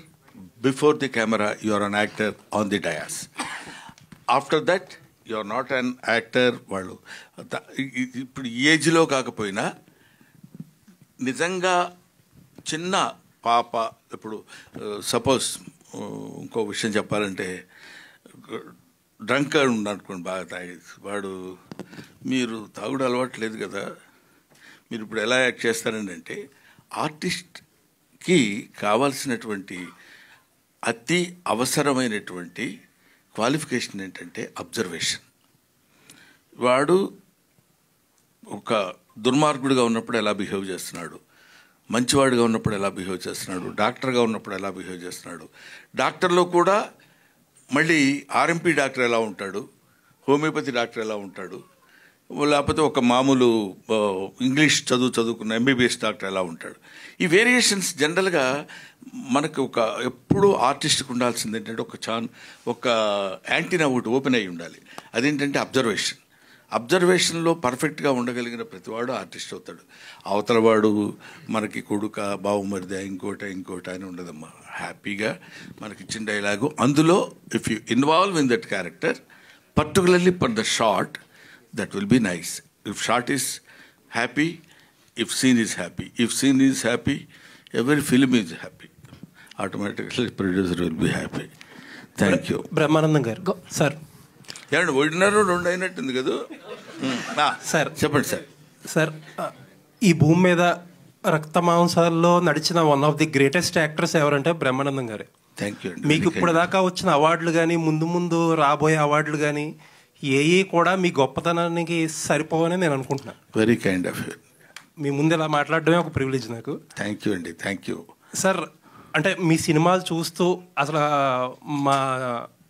before the camera, you are an actor on the dais. After that you are not an actor. వాళ్ళు ఇప్పుడు ఏజ్లో కాకపోయినా నిజంగా చిన్న పాప, ఇప్పుడు సపోజ్ ఇంకో విషయం చెప్పాలంటే డ్రంకర్ ఉన్నాడుకోండి, బాగా తాగేసి వాడు, మీరు తాగుడు అలవాటు లేదు కదా, మీరు ఇప్పుడు ఎలా యాక్ట్ చేస్తారండి అంటే, ఆర్టిస్ట్కి కావాల్సినటువంటి అతి అవసరమైనటువంటి క్వాలిఫికేషన్ ఏంటంటే అబ్జర్వేషన్. వాడు ఒక దుర్మార్గుడిగా ఉన్నప్పుడు ఎలా బిహేవ్ చేస్తున్నాడు, మంచివాడిగా ఉన్నప్పుడు ఎలా బిహేవ్ చేస్తున్నాడు, డాక్టర్గా ఉన్నప్పుడు ఎలా బిహేవ్ చేస్తున్నాడు, డాక్టర్లో కూడా మళ్ళీ ఆర్ఎంపీ డాక్టర్ ఎలా ఉంటాడు, హోమియోపతి డాక్టర్ ఎలా ఉంటాడు, లేకపోతే ఒక మామూలు ఇంగ్లీష్ చదువుకున్న ఎంబీబీఎస్ డాక్టర్ ఎలా ఉంటాడు. ఈ వేరియేషన్స్ జనరల్గా మనకు ఎప్పుడూ ఆర్టిస్ట్కి ఉండాల్సింది ఏంటంటే ఒక యాంటీనా ఒకటి ఓపెన్ అయ్యి ఉండాలి. అదేంటంటే అబ్జర్వేషన్. అబ్జర్వేషన్లో పర్ఫెక్ట్గా ఉండగలిగిన ప్రతివాడు ఆర్టిస్ట్ అవుతాడు. అవతలవాడు మనకి కొడుక బావుమరిదా ఇంకోట అని ఉండదమ్మా. హ్యాపీగా మనకి ఇచ్చిన డైలాగు, అందులో if you involve in that character particularly for the short, that will be nice. If shot is happy, if scene is happy, if scene is happy, every film is happy. Automatically producer will be happy. Thank you. Brahmanandam గారు sir, ఏమండి ఒకటిన్నర రెండు అయినట్టుంది కదా sir, చెప్పండి sir. Sir, ఈ భూమి మీద రక్త మాంసాల్లో నడిచిన one of the greatest actors ఎవరంటే బ్రహ్మానందం గారే. Thank you. మీకు ఇప్పుడు దాకా వచ్చిన అవార్డులు కానీ, ముందు రాబోయే అవార్డులు కానీ ఏ కూడా మీ గొప్పతనానికి సరిపోవని నేను అనుకుంటున్నాను. Very kind of you. మీ ముందు ఇలా మాట్లాడడమే ఒక ప్రివిలేజ్ నాకు. థ్యాంక్ యూ అండి. Thank you sir. అంటే మీ సినిమాలు చూస్తూ అసలు మా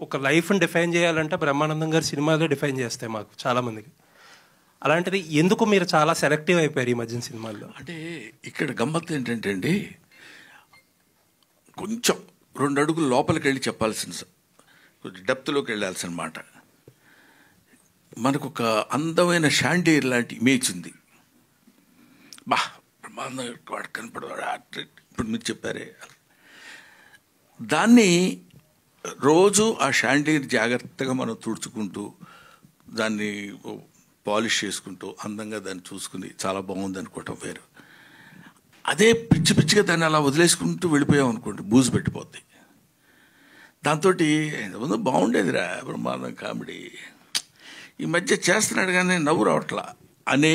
ఒక లైఫ్ని డిఫైన్ చేయాలంటే బ్రహ్మానందం గారి సినిమాలే డిఫైన్ చేస్తాయి మాకు చాలామందికి. అలాంటిది ఎందుకు మీరు చాలా సెలెక్టివ్ అయిపోయారు ఈ మధ్యన సినిమాల్లో? అంటే ఇక్కడ గమ్మత్తు ఏంటంటే అండి, కొంచెం 2 అడుగులు లోపలికి వెళ్ళి చెప్పాల్సిన, కొంచెం డెప్త్లోకి వెళ్ళాల్సిన మాట. మనకు ఒక అందమైన షాండీర్ లాంటి ఇమేజ్ ఉంది. బా బ్రహ్మానందం వాడు కనపడవాడు, ఇప్పుడు మీరు చెప్పారే, దాన్ని రోజు ఆ షాండీర్ జాగ్రత్తగా మనం తుడుచుకుంటూ దాన్ని పాలిష్ చేసుకుంటూ అందంగా దాన్ని చూసుకుని చాలా బాగుంది అనుకోవటం వేరు. అదే పిచ్చి పిచ్చిగా దాన్ని అలా వదిలేసుకుంటూ వెళ్ళిపోయాం అనుకోండి, బూజు పెట్టిపోద్ది. దాంతో ఇంతకుముందు బాగుండేదిరా బ్రహ్మానందం కామెడీ, ఈ మధ్య చేస్తున్నాడు కానీ నవ్వు రావట్లా అనే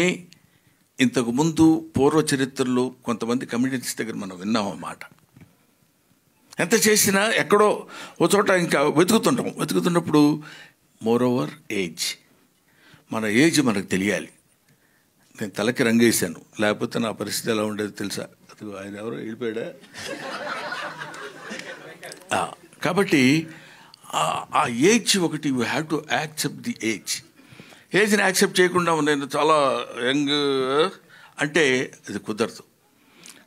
ఇంతకుముందు పూర్వ చరిత్రలో కొంతమంది కమెడియన్స్ దగ్గర మనం విన్నాం అన్నమాట. ఎంత చేసినా ఎక్కడో ఓ చోట ఇంకా వెతుకుతున్నప్పుడు మోర్ ఓవర్ ఏజ్, మన ఏజ్ మనకు తెలియాలి. నేను తలకి రంగేశాను, లేకపోతే నా పరిస్థితి ఎలా ఉండేది తెలుసా? అది ఆయన ఎవరో వెళ్ళిపోయాడా? కాబట్టి ఆ ఏజ్ ఒకటి, you have to accept the ఏజ్ని యాక్సెప్ట్ చేయకుండా నేను చాలా యంగ్ అంటే అది కుదరదు.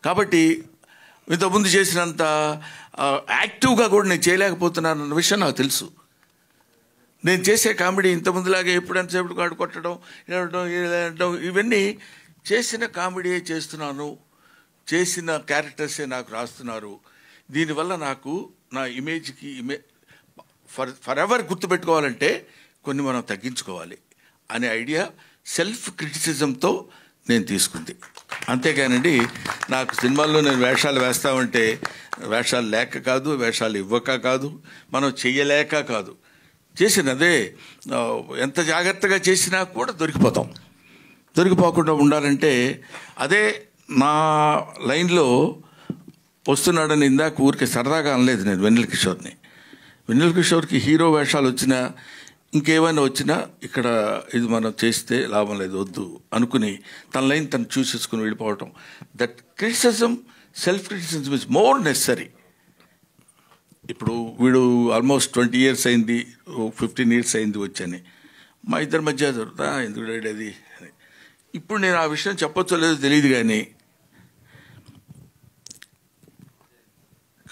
కాబట్టి ఇంతకుముందు చేసినంత యాక్టివ్గా కూడా నేను చేయలేకపోతున్నాను అన్న విషయం నాకు తెలుసు. నేను చేసే కామెడీ ఇంతకుముందులాగే ఎప్పుడెంతసేపు కాడు కొట్టడం ఇవన్నీ చేసిన కామెడీయే చేస్తున్నాను, చేసిన క్యారెక్టర్సే నాకు రాస్తున్నారు. దీనివల్ల నాకు నా ఇమేజ్కి ఫర్ ఎవర్ గుర్తుపెట్టుకోవాలంటే కొన్ని మనం తగ్గించుకోవాలి అనే ఐడియా సెల్ఫ్ క్రిటిసిజంతో నేను తీసుకుంది. అంతేకానండి నాకు సినిమాల్లో నేను వేషాలు వేస్తామంటే వేషాలు లేక కాదు, వేషాలు ఇవ్వక కాదు, మనం చెయ్యలేక కాదు, చేసినదే ఎంత జాగ్రత్తగా చేసినా కూడా దొరికిపోకుండా ఉండాలంటే అదే నా లైన్లో వస్తున్నాడని ఇందాక ఊరికే సరదాగా అనలేదు నేను వెన్నెల కిషోర్ని. వెన్నెల కిషోర్కి హీరో వేషాలు వచ్చినా ఇంకేమైనా వచ్చినా ఇక్కడ ఇది మనం చేస్తే లాభం లేదు వద్దు అనుకుని తన లైన్ తను చూసేసుకుని వెళ్ళిపోవటం. That criticism, self criticism is more necessary. ఇప్పుడు వీడు ఆల్మోస్ట్ 20 years అయింది, 15 years అయింది వచ్చని, మా ఇద్దరి మధ్య దొరుకుతా ఎందుకు అది. ఇప్పుడు నేను ఆ విషయం చెప్పొచ్చో లేదో తెలియదు కానీ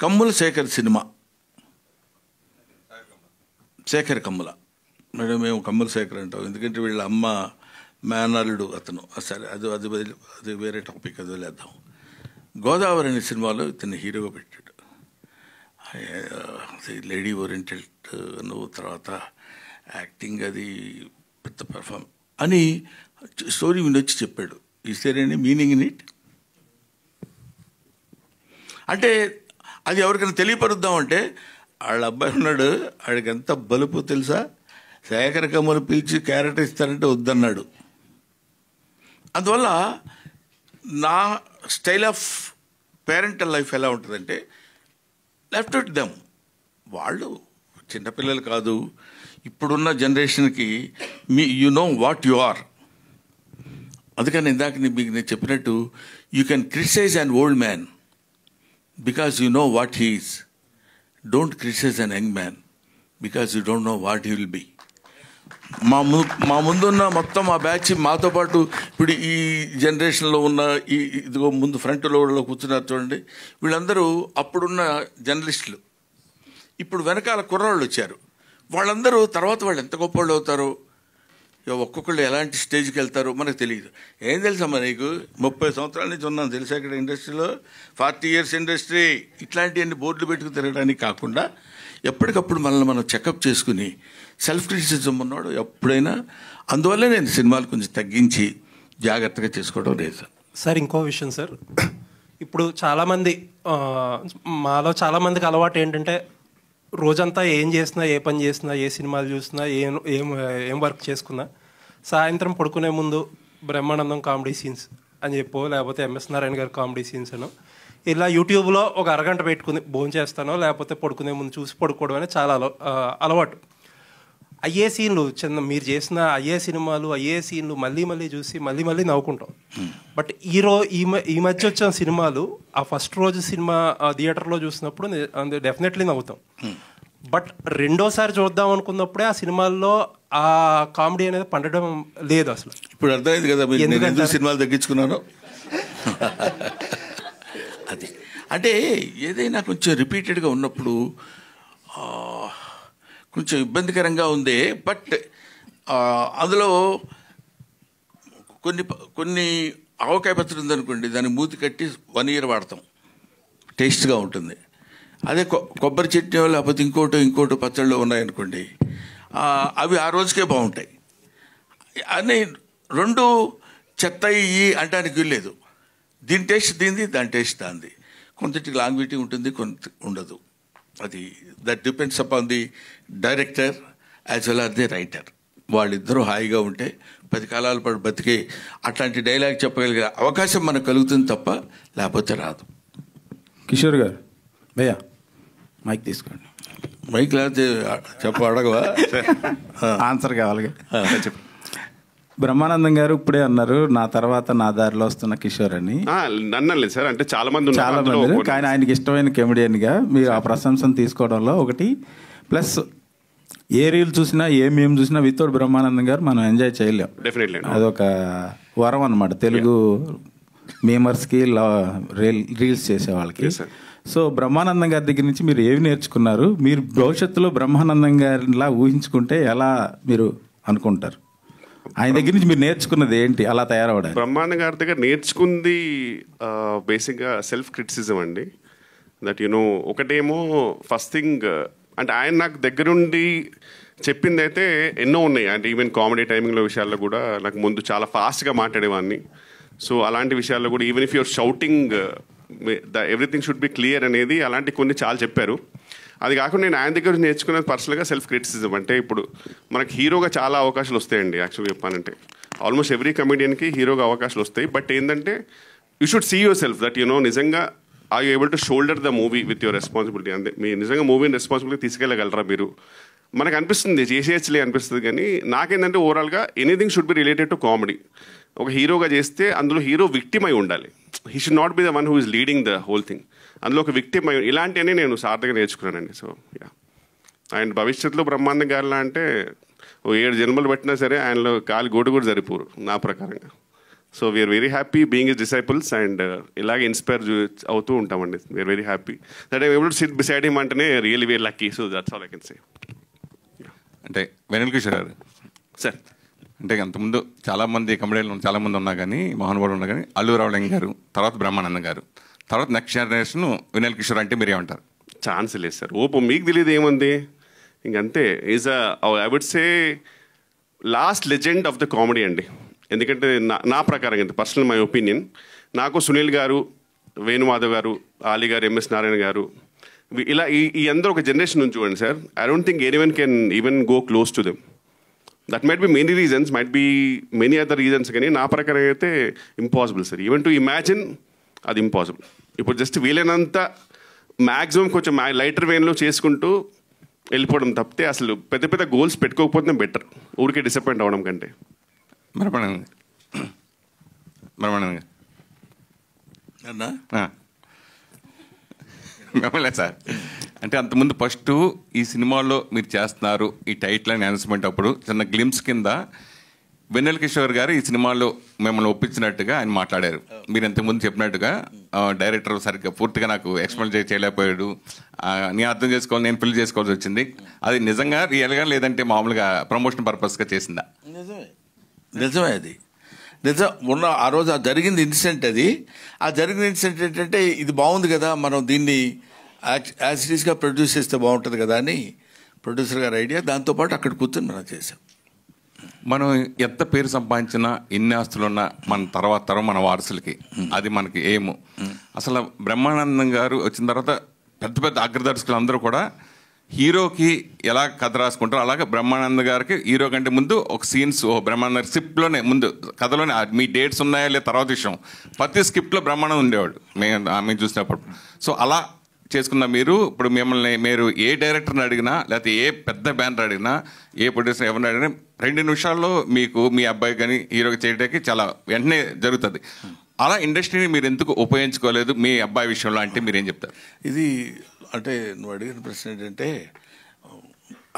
కమ్ముల శేఖర్ సినిమా, శేఖర్ కమ్ముల, మేడం మేము కమ్ముల శేఖర్ అంటాం ఎందుకంటే వీళ్ళ అమ్మ మేనల్లుడు అతను. సరే అది అది అది వేరే టాపిక్, అది వదిలేద్దాం. గోదావరి అనే సినిమాలో ఇతన్ని హీరోగా పెట్టాడు. లేడీ ఓరియంటెడ్ నువ్వు, తర్వాత యాక్టింగ్ అది పెద్ద పెర్ఫార్మ్ అని స్టోరీ వినొచ్చి చెప్పాడు. Is there any meaning in it? అంటే అది ఎవరికైనా తెలియపరుద్దామంటే వాళ్ళ అబ్బాయి ఉన్నాడు, వాడికి ఎంత బలుపు తెలుసా, శేఖర్ కమ్ములు పిలిచి క్యారెక్టర్ ఇస్తారంటే వద్దన్నాడు. అందువల్ల నా స్టైల్ ఆఫ్ పేరెంటల్ లైఫ్ ఎలా ఉంటుందంటే లెఫ్ట్ ఇట్ దెమ్. వాళ్ళు చిన్నపిల్లలు కాదు, ఇప్పుడున్న జనరేషన్కి you know what you are. అందుకని ఇందాక మీకు నేను చెప్పినట్టు you can criticise an old man because you know what he is. Don't criticise an young man because you don't know what he will be. మా ముందున్న మొత్తం ఆ బ్యాచ్ మాతో పాటు ఇప్పుడు ఈ జనరేషన్లో ఉన్న ఇదిగో ముందు ఫ్రంట్లో కూర్చున్నారు చూడండి, వీళ్ళందరూ అప్పుడున్న జర్నలిస్టులు. ఇప్పుడు వెనకాల కుర్రాళ్ళు వచ్చారు, వాళ్ళందరూ తర్వాత వాళ్ళు ఎంత గొప్ప వాళ్ళు అవుతారో, ఒక్కొక్కళ్ళు ఎలాంటి స్టేజ్కి వెళ్తారో మనకు తెలియదు. ఏం తెలుసమ్మా నీకు, 30 సంవత్సరాల నుంచి ఉన్నాను తెలుసా ఇక్కడ ఇండస్ట్రీలో, 40 years ఇండస్ట్రీ, ఇట్లాంటివన్నీ బోర్డులు పెట్టుకుని తిరగడానికి కాకుండా ఎప్పటికప్పుడు మనల్ని మనం చెకప్ చేసుకుని సెల్ఫ్ క్రిటిసిజం ఉన్నాడు ఎప్పుడైనా. అందువల్ల నేను సినిమాలు కొంచెం తగ్గించి జాగ్రత్తగా చేసుకోవడం లేదు సార్. ఇంకో విషయం సార్, ఇప్పుడు చాలామంది మాలో చాలామందికి అలవాటు ఏంటంటే రోజంతా ఏం చేసినా, ఏ పని చేసినా, ఏ సినిమాలు చూసినా, ఏం వర్క్ చేసుకున్నా సాయంత్రం పడుకునే ముందు బ్రహ్మానందం కామెడీ సీన్స్ అని చెప్పో, లేకపోతే ఎంఎస్ నారాయణ గారి కామెడీ సీన్స్ అనో ఇలా యూట్యూబ్లో ఒక అరగంట పెట్టుకుని భోజనం చేస్తానో లేకపోతే పడుకునే ముందు చూసి పడుకోవడం అనేది చాలా అలవాటు. అయ్యే సీన్లు మీరు చేసిన అయ్యే సినిమాలు అయ్యే సీన్లు మళ్ళీ మళ్ళీ చూసి మళ్ళీ మళ్ళీ నవ్వుకుంటాం. బట్ ఈ మధ్య వచ్చిన సినిమాలు ఆ ఫస్ట్ రోజు సినిమా థియేటర్లో చూసినప్పుడు డెఫినెట్లీ నవ్వుతాం. బట్ రెండోసారి చూద్దాం అనుకున్నప్పుడే ఆ సినిమాల్లో ఆ కామెడీ అనేది పండడం లేదు అసలు. ఇప్పుడు అర్థమైంది కదా నేను ఎందుకు సినిమాలు తగ్గించుకున్నాను. అది అంటే ఏదైనా కొంచెం రిపీటెడ్గా ఉన్నప్పుడు కొంచెం ఇబ్బందికరంగా ఉంది. బట్ అందులో కొన్ని ఆవకాయ పచ్చడి ఉందనుకోండి, దాన్ని మూతి కట్టి 1 year వాడతాం, టేస్ట్గా ఉంటుంది. అదే కొబ్బరి చట్నీ లేకపోతే ఇంకోటి పచ్చళ్ళు ఉన్నాయనుకోండి, అవి ఆ రోజుకే బాగుంటాయి. అని 2 చెత్త ఇవి అంటానికి వీల్లేదు. దీని టేస్ట్ దీనిది, దాని టేస్ట్ దానిది. కొంతటికి లాంగ్విటీ ఉంటుంది, కొంత ఉండదు. అది that depends upon the director as well or the writer. వాళ్ళిద్దరూ హాయిగా ఉంటే 10 కాలాల పాటు బతికే అట్లాంటి డైలాగ్ చెప్పగలిగే అవకాశం మనకు కలుగుతుంది తప్ప లేకపోతే రాదు. కిషోర్ గారు, భయ్యా మైక్ తీసుకోండి. మైక్ లేకపోతే అడగవా? ఆన్సర్ కావాలి. చెప్పు. బ్రహ్మానందం గారు ఇప్పుడే అన్నారు నా తర్వాత నా దారిలో వస్తున్న కిషోర్ అని. నన్నలేదు సార్, అంటే చాలా మంది కానీ ఆయనకి ఇష్టమైన కమెడియన్గా మీరు ఆ ప్రశంసను తీసుకోవడంలో ఒకటి ప్లస్. ఏ రీల్ చూసినా ఏ మేము చూసినా వితౌట్ బ్రహ్మానందం గారు మనం ఎంజాయ్ చేయలేం. డెఫినెట్లీ అదొక వరం అనమాట తెలుగు మేమర్స్కి, రీల్స్ చేసే వాళ్ళకి. సో బ్రహ్మానందం గారి దగ్గర నుంచి మీరు ఏమి నేర్చుకున్నారు? మీరు భవిష్యత్తులో బ్రహ్మానందం గారిలా ఊహించుకుంటే ఎలా మీరు అనుకుంటారు? ఆయన దగ్గర నుంచి మీరు నేర్చుకున్నది ఏంటి అలా తయారవడానికి? బ్రహ్మానంద గారి దగ్గర నేర్చుకుంది బేసిక్గా సెల్ఫ్ క్రిటిసిజం అండి. దట్ యునో ఒకటేమో ఫస్ట్ థింగ్ అంటే ఆయన నాకు దగ్గరుండి చెప్పింది అయితే ఎన్నో ఉన్నాయి. అంటే ఈవెన్ కామెడీ టైమింగ్లో విషయాల్లో కూడా నాకు ముందు చాలా ఫాస్ట్గా మాట్లాడేవాడిని. సో అలాంటి విషయాల్లో కూడా even if your shouting everything should be clear అనేది అలాంటి కొన్ని చాలా చెప్పారు. అది కాకుండా నేను ఆయన దగ్గర నేర్చుకున్నది పర్సనల్గా సెల్ఫ్ క్రిటిసిజం. అంటే ఇప్పుడు మనకి హీరోగా చాలా అవకాశాలు వస్తాయండి. యాక్చువల్గా చెప్పానంటే ఆల్మోస్ట్ ఎవ్రీ కమెడియన్కి హీరోగా అవకాశాలు వస్తాయి. బట్ ఏంటంటే you should see yourself that you know నిజంగా are you able to shoulder the movie with your responsibility. అంటే మీరు నిజంగా మూవీని రెస్పాన్సిబిలిటీ తీసుకెళ్ళగలరా మీరు? మనకు అనిపిస్తుంది చేసేయచ్చులే అనిపిస్తుంది, కానీ నాకేంటంటే ఓవరాల్గా anything should be related to comedy. ఒక హీరోగా చేస్తే అందులో హీరో విక్టిమ్ అయి ఉండాలి. He should not be the one who is leading the whole thing. అందులో ఒక విక్టిమ్ అయి ఇలాంటివన్నీ నేను సార్థగా నేర్చుకున్నానండి. సో యా, అండ్ భవిష్యత్తులో బ్రహ్మానందం గారిలా అంటే 7 జన్మలు పెట్టినా సరే ఆయనలో కాలి గోడు కూడా సరిపోరు నా ప్రకారంగా. So we're very happy being his disciples and ఇలాగే ఇన్స్పైర్ అవుతూ ఉంటామండి. We're very happy that I able to sit beside him అంటేనే really very lucky. So that's all I can say. అంటే వెనల్ కిషోర్ గారు సార్, అంటే అంతకుముందు చాలామంది కమెడీలు చాలామంది ఉన్నా కానీ మహానుభావులు ఉన్నా కానీ అల్లు రావులింగ గారు, తర్వాత బ్రహ్మానందం గారు, తర్వాత నెక్స్ట్ జనరేషన్ వినల్ కిషోర్ అంటే మీరేమంటారు? ఛాన్స్ లేదు సార్. మీకు తెలియదు ఏముంది, ఇంకంతే. Is I would say last legend of the comedy అండి. ఎందుకంటే నా ప్రకారం అయితే పర్సనల్ మై ఒపీనియన్, నాకు సునీల్ గారు, వేణుమాధవ్ గారు, ఆలీ గారు, ఎంఎస్ నారాయణ గారు, ఇలా ఈ అందరూ ఒక జనరేషన్ నుంచి చూడండి sir. I don't think anyone can even go close to them. That might be many reasons, might be many other reasons, కానీ నా ప్రకారం అయితే impossible sir. Even to imagine అది ఇంపాసిబుల్. ఇప్పుడు జస్ట్ వీలైనంత మ్యాక్సిమం కొంచెం లైటర్ వేన్లో చేసుకుంటూ వెళ్ళిపోవడం తప్పితే అసలు పెద్ద పెద్ద గోల్స్ పెట్టుకోకపోతే బెటర్, ఊరికే డిసప్పాయింట్ అవ్వడం కంటే. బ్రహ్మానందం మిమ్మల్ని సార్, అంటే అంతకుముందు ఫస్ట్ ఈ సినిమాలో మీరు చేస్తున్నారు ఈ టైటిల్ అని అనౌన్స్మెంట్ అప్పుడు చిన్న గ్లిమ్స్ కింద వెన్నెల కిషోర్ గారు ఈ సినిమాలో మిమ్మల్ని ఒప్పించినట్టుగా ఆయన మాట్లాడారు. మీరు ఇంతకుముందు చెప్పినట్టుగా డైరెక్టర్ సరిగ్గా పూర్తిగా నాకు ఎక్స్ప్లెయిన్ చేయలేకపోయాడు, నేను అర్థం చేసుకోవాలి, నేను ఫిల్ చేసుకోవాల్సి వచ్చింది. అది నిజంగా రియల్గా లేదంటే మామూలుగా ప్రమోషన్ పర్పస్గా చేసిందా? నిజమే, అది నిజం. ఆ రోజు ఆ జరిగింది ఇన్సిడెంట్. ఆ జరిగిన ఇన్సిడెంట్ ఏంటంటే ఇది బాగుంది కదా, మనం దీన్ని యాజ్ ఇట్ ఈస్గా ప్రొడ్యూస్ చేస్తే బాగుంటుంది కదా అని ప్రొడ్యూసర్ గారి ఐడియా. దాంతోపాటు అక్కడ కూర్చొని మనం చేసాం. మనం ఎంత పేరు సంపాదించినా ఎన్ని ఆస్తులున్నా మన తర్వాత తరం మన వారసులకి అది మనకి ఏము. అసలు బ్రహ్మానందం గారు వచ్చిన తర్వాత పెద్ద పెద్ద అగ్రదర్శకులు అందరూ కూడా హీరోకి ఎలా కథ రాసుకుంటారో అలాగే బ్రహ్మానంద గారికి హీరో కంటే ముందు ఒక సీన్స్ బ్రహ్మానంద స్క్రిప్ట్లోనే ముందు కథలోనే మీ డేట్స్ ఉన్నాయా లేదా తర్వాత విషయం, ప్రతి స్క్రిప్ట్లో బ్రహ్మానందం ఉండేవాడు మేము చూసినప్పుడు. సో అలా చేసుకున్న మీరు ఇప్పుడు మిమ్మల్ని మీరు ఏ డైరెక్టర్ని అడిగినా లేకపోతే ఏ పెద్ద బ్యానర్ అడిగినా ఏ ప్రొడ్యూసర్ ఎవరిని అడిగినా 2 నిమిషాల్లో మీకు మీ అబ్బాయి కానీ హీరోకి చేయడానికి చాలా వెంటనే జరుగుతుంది. అలా ఇండస్ట్రీని మీరు ఎందుకు ఉపయోగించుకోలేదు మీ అబ్బాయి విషయంలో అంటే మీరు ఏం చెప్తారు? ఇది అంటే నువ్వు అడిగిన ప్రశ్న ఏంటంటే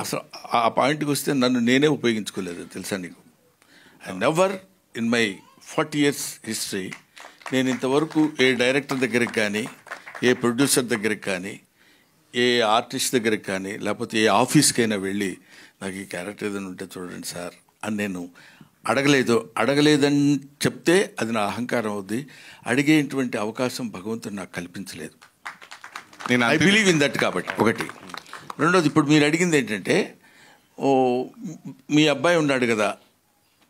అసలు ఆ పాయింట్కి వస్తే నన్ను నేనే ఉపయోగించుకోలేదు తెలుసా నీకు. I never in my 40 years history నేను ఇంతవరకు ఏ డైరెక్టర్ దగ్గరికి కానీ ఏ ప్రొడ్యూసర్ దగ్గరికి కానీ ఏ ఆర్టిస్ట్ దగ్గరికి కానీ లేకపోతే ఏ ఆఫీస్కైనా వెళ్ళి నాకు ఈ క్యారెక్టర్ ఏదైనా ఉంటే చూడండి సార్ అని నేను అడగలేదని చెప్తే అది నా అహంకారం అవుద్ది. అడిగేటువంటి అవకాశం భగవంతుడు నాకు కల్పించలేదు. నేను ఐ బిలీవ్ ఇన్ దట్. కాబట్టి ఒకటి. రెండోది, ఇప్పుడు మీరు అడిగింది ఏంటంటే మీ అబ్బాయి ఉన్నాడు కదా,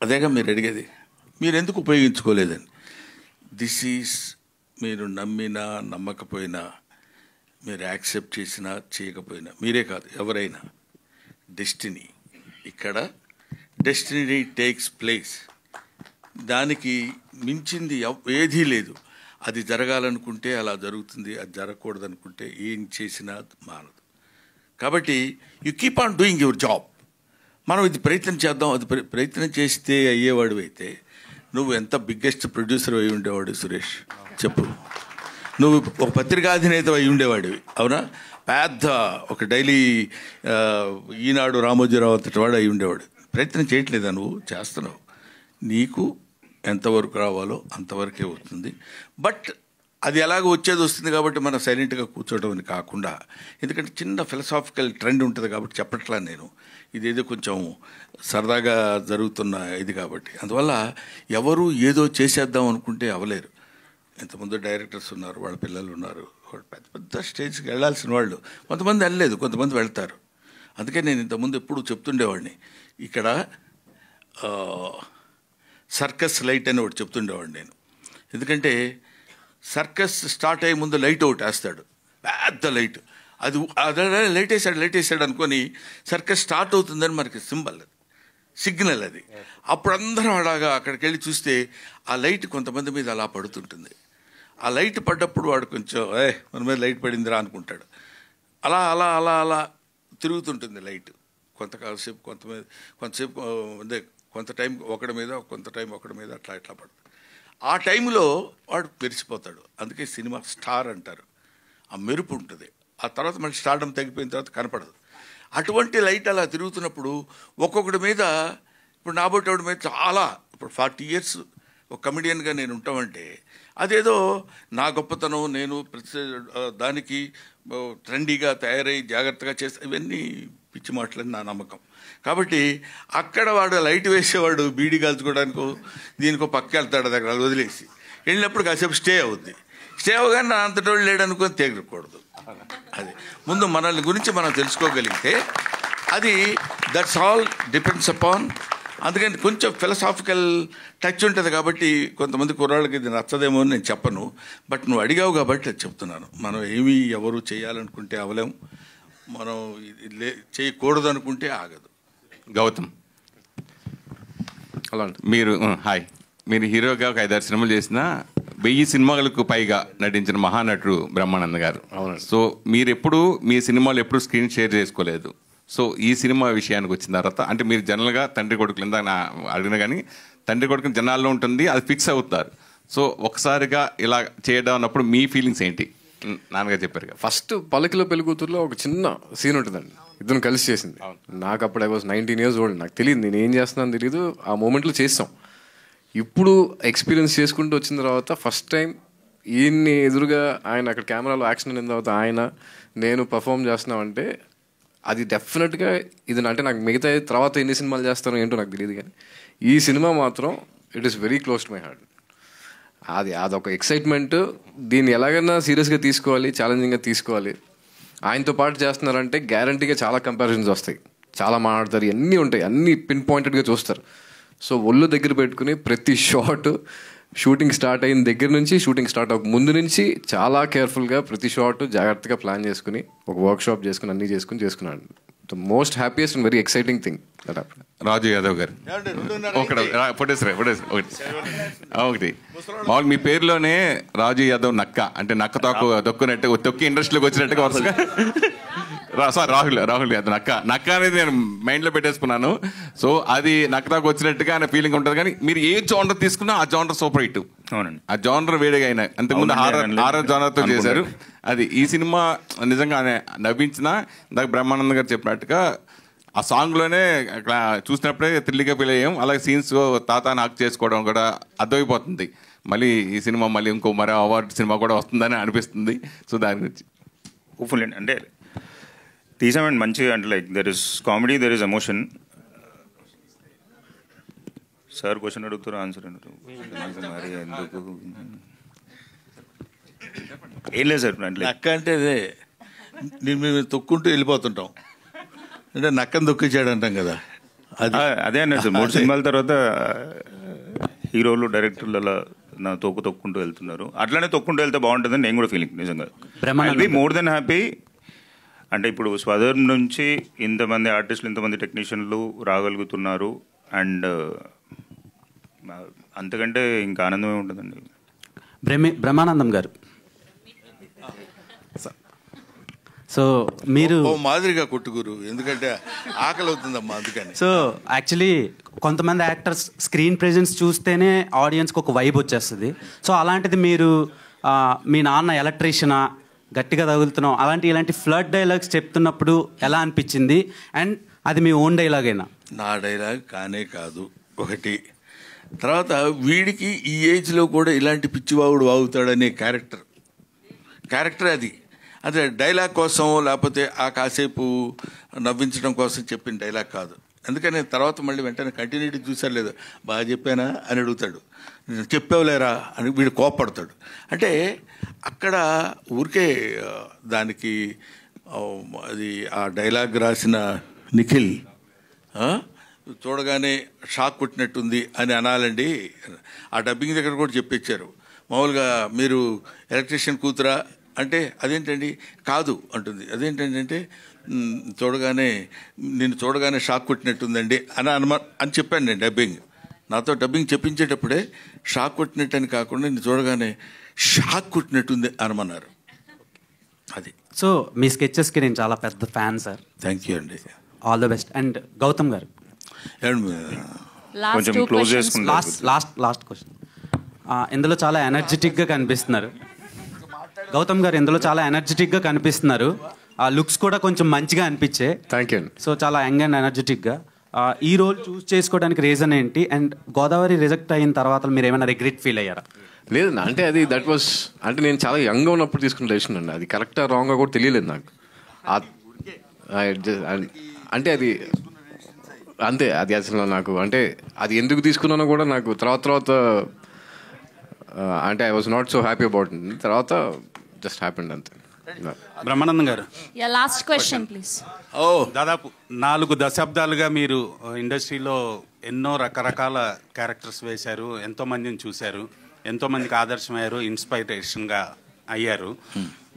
అదేగా మీరు అడిగేది, మీరు ఎందుకు ఉపయోగించుకోలేదని. దిస్ ఈజ్ మీరు నమ్మినా నమ్మకపోయినా, మీరు యాక్సెప్ట్ చేసినా చేయకపోయినా, మీరే కాదు ఎవరైనా, డెస్టినీ. ఇక్కడ డెస్టినీ టేక్స్ ప్లేస్. దానికి మించింది ఏదీ లేదు. అది జరగాలనుకుంటే అలా జరుగుతుంది, అది జరగకూడదు అనుకుంటే ఏం చేసినా మానదు. కాబట్టి you keep on doing your job. మనం ఇది ప్రయత్నం చేద్దాం, అది ప్రయత్నం చేస్తే అయ్యేవాడు అయితే నువ్వు ఎంత బిగ్గెస్ట్ ప్రొడ్యూసర్ అయి ఉండేవాడు సురేష్ చెప్పు. నువ్వు ఒక పత్రికాధినేత అయి ఉండేవాడివి, అవునా? పెద్ద ఒక డైలీ ఈనాడు రామోజీరావు అంతటి వాడు అయి ఉండేవాడు. ప్రయత్నం చేయట్లేదా? నువ్వు చేస్తున్నావు. నీకు ఎంతవరకు రావాలో అంతవరకే వస్తుంది. బట్ అది ఎలాగో వచ్చేది వస్తుంది కాబట్టి మనం సైలెంట్గా కూర్చోవడం అని కాకుండా, ఎందుకంటే చిన్న ఫిలసాఫికల్ ట్రెండ్ ఉంటుంది కాబట్టి చెప్పట్లా నేను, ఇదేదో కొంచెం సరదాగా జరుగుతున్న ఇది కాబట్టి. అందువల్ల ఎవరు ఏదో చేసేద్దాం అనుకుంటే అవ్వలేరు. ఎంతమంది డైరెక్టర్స్ ఉన్నారు, వాళ్ళ పిల్లలు ఉన్నారు, వాళ్ళు పెద్ద పెద్ద స్టేజ్కి వెళ్ళాల్సిన వాళ్ళు. కొంతమంది వెళ్ళలేదు, కొంతమంది వెళ్తారు. అందుకే నేను ఇంతకుముందు ఎప్పుడు చెప్తుండేవాడిని, ఇక్కడ సర్కస్ లైట్ అని ఒకటి చెప్తుండేవాడిని నేను. ఎందుకంటే సర్కస్ స్టార్ట్ అయ్యే ముందు లైట్ ఒకటి వేస్తాడు, పెద్ద లైట్. అది అదే లైట్ వేసాడు అనుకొని సర్కస్ స్టార్ట్ అవుతుందని మనకి సింబల్, అది సిగ్నల్. అది అప్పుడు అందరం అలాగా అక్కడికి వెళ్ళి చూస్తే ఆ లైట్ కొంతమంది మీద అలా పడుతుంటుంది. ఆ లైట్ పడ్డప్పుడు వాడు కొంచెం మన మీద లైట్ పడిందిరా అనుకుంటాడు. అలా అలా అలా అలా తిరుగుతుంటుంది లైట్. కొంతసేపు కొంతసేపు అదే కొంత టైం ఒకడి మీద, కొంత టైం ఒకడి మీద, అట్లా ఇట్లా పడుతుంది. ఆ టైంలో వాడు మెరిసిపోతాడు. అందుకే సినిమా స్టార్ అంటారు. ఆ మెరుపు ఉంటుంది. ఆ తర్వాత మళ్ళీ స్టార్డం తగ్గిపోయిన తర్వాత కనపడదు. అటువంటి లైట్ అలా తిరుగుతున్నప్పుడు ఒక్కొక్కడి మీద, ఇప్పుడు నాబోటోడి మీద చాలా, ఇప్పుడు 40 years ఒక కమెడియన్గా నేను ఉంటామంటే అదేదో నా గొప్పతనం, నేను ప్రతి దానికి ట్రెండీగా తయారై జాగ్రత్తగా చేస్తే, ఇవన్నీ పిచ్చి మాటలని నా నమ్మకం. కాబట్టి అక్కడ వాడు లైట్ వేసేవాడు బీడీ కాల్చుకోవడానికో దీనికో పక్క వెళ్తాడు, దగ్గర అది వదిలేసి వెళ్ళినప్పుడు కాసేపు స్టే అవుద్ది. స్టే అవగానే నా అంతటోళ్ళు లేడనుకొని తెగకూడదు. అది ముందు మనల్ని గురించి మనం తెలుసుకోగలిగితే అది దట్స్ ఆల్ డిపెండ్స్ అపాన్. అందుకని కొంచెం ఫిలసాఫికల్ టచ్ ఉంటుంది కాబట్టి కొంతమంది కుర్రాళ్ళకి ఇది నచ్చదేమో అని నేను చెప్పను. బట్ నువ్వు అడిగావు కాబట్టి అది చెప్తున్నాను. మనం ఏమీ ఎవరు చేయాలనుకుంటే అవలేము, మనం చేయకూడదు అనుకుంటే ఆగదు. గౌతమ్, అలా మీరు హాయ్, మీరు హీరోగా ఒక 5-6 సినిమాలు చేసిన 1000 సినిమాలకు పైగా నటించిన మహానటుడు బ్రహ్మానందం గారు. సో మీరు ఎప్పుడు మీ సినిమాలు ఎప్పుడు స్క్రీన్ షేర్ చేసుకోలేదు. సో ఈ సినిమా విషయానికి వచ్చిన తర్వాత, అంటే మీరు జనరల్గా తండ్రి కొడుకులు ఇందాక అడిగినా కానీ తండ్రి కొడుకుని జనాల్లో ఉంటుంది, అది ఫిక్స్ అవుతారు. సో ఒకసారిగా ఇలా చేయడం అన్నప్పుడు మీ ఫీలింగ్స్ ఏంటి? నాన్నగారు చెప్పారు కదా, ఫస్ట్ పల్లకిలో పెళ్ళికూతురులో ఒక చిన్న సీన్ ఉంటుందండి, ఇద్దరు కలిసి చేసింది. నాకు అప్పుడు ఐ వాజ్ 19 years old. నాకు తెలియదు నేను ఏం చేస్తున్నాను తెలియదు. ఆ మూమెంట్లో చేసాం. ఇప్పుడు ఎక్స్పీరియన్స్ చేసుకుంటూ వచ్చిన తర్వాత ఫస్ట్ టైం ఈయన్ని ఎదురుగా ఆయన అక్కడ కెమెరాలో యాక్షన్ అయిన తర్వాత ఆయన నేను పర్ఫామ్ చేస్తున్నామంటే అది డెఫినెట్గా ఇది. అంటే నాకు మిగతా తర్వాత ఎన్ని సినిమాలు చేస్తానో ఏంటో నాకు తెలియదు, కానీ ఈ సినిమా మాత్రం it is very close to my heart. అదొక ఎక్సైట్మెంట్. దీన్ని ఎలాగైనా సీరియస్గా తీసుకోవాలి, ఛాలెంజింగ్గా తీసుకోవాలి. ఆయనతో పాటు చేస్తున్నారంటే గ్యారంటీగా చాలా కంపారిజన్స్ వస్తాయి, చాలా మాట్లాడతారు, అన్నీ ఉంటాయి, అన్నీ పిన్ పాయింటెడ్గా చూస్తారు. సో ఒళ్ళు దగ్గర పెట్టుకుని ప్రతి షాట్ షూటింగ్ స్టార్ట్ అయిన దగ్గర నుంచి షూటింగ్ స్టార్ట్ అవ్వక ముందు నుంచి చాలా కేర్ఫుల్గా ప్రతి షాట్ జాగ్రత్తగా ప్లాన్ చేసుకుని ఒక వర్క్షాప్ చేసుకుని అన్నీ చేసుకున్నాను. The most happiest and very exciting thing that happen. Raju Yadav garu ఒకటి మామూలు మీ పేరులోనే రాజు యాదవ్ నక్క, అంటే నక్క తొక్కునట్టు తొక్కి ఇండస్ట్రీలోకి వచ్చినట్టుగా వరుసగా సార్ రాహుల్ యాదవ్ నక్క అనేది నేను మైండ్లో పెట్టేసుకున్నాను. సో అది నక్క దాకా వచ్చినట్టుగా అనే ఫీలింగ్ ఉంటుంది. కానీ మీరు ఏ జానర్ తీసుకున్నా ఆ జానర్ సూపర్ హిట్. అవునండి, ఆ జానర్ వేడిగా అయినా అంతకుముందు హారర్ జానర్తో చేశారు. అది ఈ సినిమా నిజంగా నవ్వించిన ఇందాక బ్రహ్మానందం గారు చెప్పినట్టుగా ఆ సాంగ్లోనే చూసినప్పుడే థ్రిల్గా ఫీల్ అయ్యాం. అలాగే సీన్స్ తాత నాకు చేసుకోవడం కూడా అర్థమైపోతుంది. మళ్ళీ ఈ సినిమా మళ్ళీ ఇంకో మరో అవార్డు సినిమా కూడా వస్తుందని అనిపిస్తుంది. సో దాని గురించి హోప్ఫుల్ అంటే తీసామండి మంచిగా, అంటే like there is comedy, there is emotion. Sir question అడుగుతారు ఆన్సర్ మరి ఎందుకు ఏం లేదు సార్. అంటే నక్క అంటే అదే, మేము తొక్కుంటూ వెళ్ళిపోతుంటాం అంటే నక్కని తొక్కించాడు అంటాం కదా, అదే అన్నారు సార్. 3 సినిమాల తర్వాత హీరోలు డైరెక్టర్లు అలా నా తొక్కుంటూ వెళ్తున్నారు. అట్లానే తొక్కుంటూ వెళ్తే బాగుంటుందని నేను కూడా ఫీలింగ్. నిజంగా బి మోర్ దెన్ హ్యాపీ. అంటే ఇప్పుడు స్వదర్ నుంచి ఇంతమంది ఆర్టిస్టులు, ఇంతమంది టెక్నీషియన్లు రాగలుగుతున్నారు. అండ్ అంతకంటే ఇంకా ఆనందమే ఉంటుందండి. బ్రహ్మానందం గారు, సో మీరు మాదిరిగా కొట్టుగురు, ఎందుకంటే ఆకలి అవుతుందమ్మా అందుకని. సో యాక్చువల్లీ కొంతమంది యాక్టర్స్ స్క్రీన్ ప్రెజెన్స్ చూస్తేనే ఆడియన్స్కి ఒక వైబ్ వచ్చేస్తుంది. సో అలాంటిది మీరు మీ నాన్న ఎలక్ట్రీషియనా, గట్టిగా తగులుతున్నాం, ఇలాంటి ఫ్లడ్ డైలాగ్స్ చెప్తున్నప్పుడు ఎలా అనిపించింది? అండ్ అది మీ ఓన్ డైలాగేనా? నా డైలాగ్ కానే కాదు ఒకటి. తర్వాత వీడికి ఈ ఏజ్లో కూడా ఇలాంటి పిచ్చివాగుడు వాగుతాడనే క్యారెక్టర్ అది. అదే డైలాగ్ కోసం లేకపోతే ఆ కాసేపు నవ్వించడం కోసం చెప్పిన డైలాగ్ కాదు. అందుకని తర్వాత మళ్ళీ వెంటనే కంటిన్యూటీ చూసారు లేదు, బాగా చెప్పానా అని అడుగుతాడు, చెప్పావులేరా అని వీడు కోపడతాడు. అంటే అక్కడ ఊరికే దానికి అది ఆ డైలాగ్ రాసిన నిఖిల్ చూడగానే షాక్ కొట్టినట్టుంది అని అనాలండి. ఆ డబ్బింగ్ దగ్గర కూడా చెప్పించారు. మామూలుగా మీరు ఎలక్ట్రీషియన్ కూతురా అంటే అదేంటండి కాదు అంటుంది. అదేంటండి అంటే నిన్ను చూడగానే షాక్ కొట్టినట్టుందండి అని చెప్పాను నేను. నాతో డబ్బింగ్ చెప్పించేటప్పుడే షాక్ కొట్టినట్టు అని కాకుండా నిన్ను చూడగానే షాక్ కొట్టినట్టుంది అనమన్నారు. అది. సో మీ స్కెచెస్కి నేను చాలా పెద్ద ఫ్యాన్ సార్. థ్యాంక్ యూ అండి, all the best. And Gautham గారు, లాస్ట్ క్వశ్చన్. ఇందులో చాలా ఎనర్జెటిక్గా కనిపిస్తున్నారు. గౌతమ్ గారు ఇందులో చాలా ఎనర్జెటిక్గా కనిపిస్తున్నారు. ఆ లుక్స్ కూడా కొంచెం మంచిగా అనిపించే. Thank you. సో చాలా యంగ్ అండ్ ఎనర్జెటిక్గా. ఈ రోల్ చూస్ చేసుకోవడానికి రీజన్ ఏంటి? అండ్ గోదావరి రిజెక్ట్ అయిన తర్వాత మీరు ఏమైనా రిగ్రెట్ ఫీల్ అయ్యారా? లేదన్నా, అంటే అది దట్ వాస్ అంటే నేను చాలా యంగ్గా ఉన్నప్పుడు తీసుకున్న డెసిషన్ అండి. అది కరెక్టా రాంగ్గా కూడా తెలియలేదు నాకు. అంటే అది అంతే, అది అసలు నాకు అంటే అది ఎందుకు తీసుకున్నానో కూడా నాకు తర్వాత అంటే I was not so happy about it. తర్వాత జస్ట్ హ్యాపెండ్ అంతే. బ్రహ్మానందం గారు, లాస్ట్ క్వశ్చన్ ప్లీజ్. దాదాపు 4 దశాబ్దాలుగా మీరు ఇండస్ట్రీలో ఎన్నో రకరకాల క్యారెక్టర్స్ వేశారు, ఎంతోమందిని చూశారు, ఎంతోమందికి ఆదర్శమయ్యారు, ఇన్స్పైరేషన్గా అయ్యారు.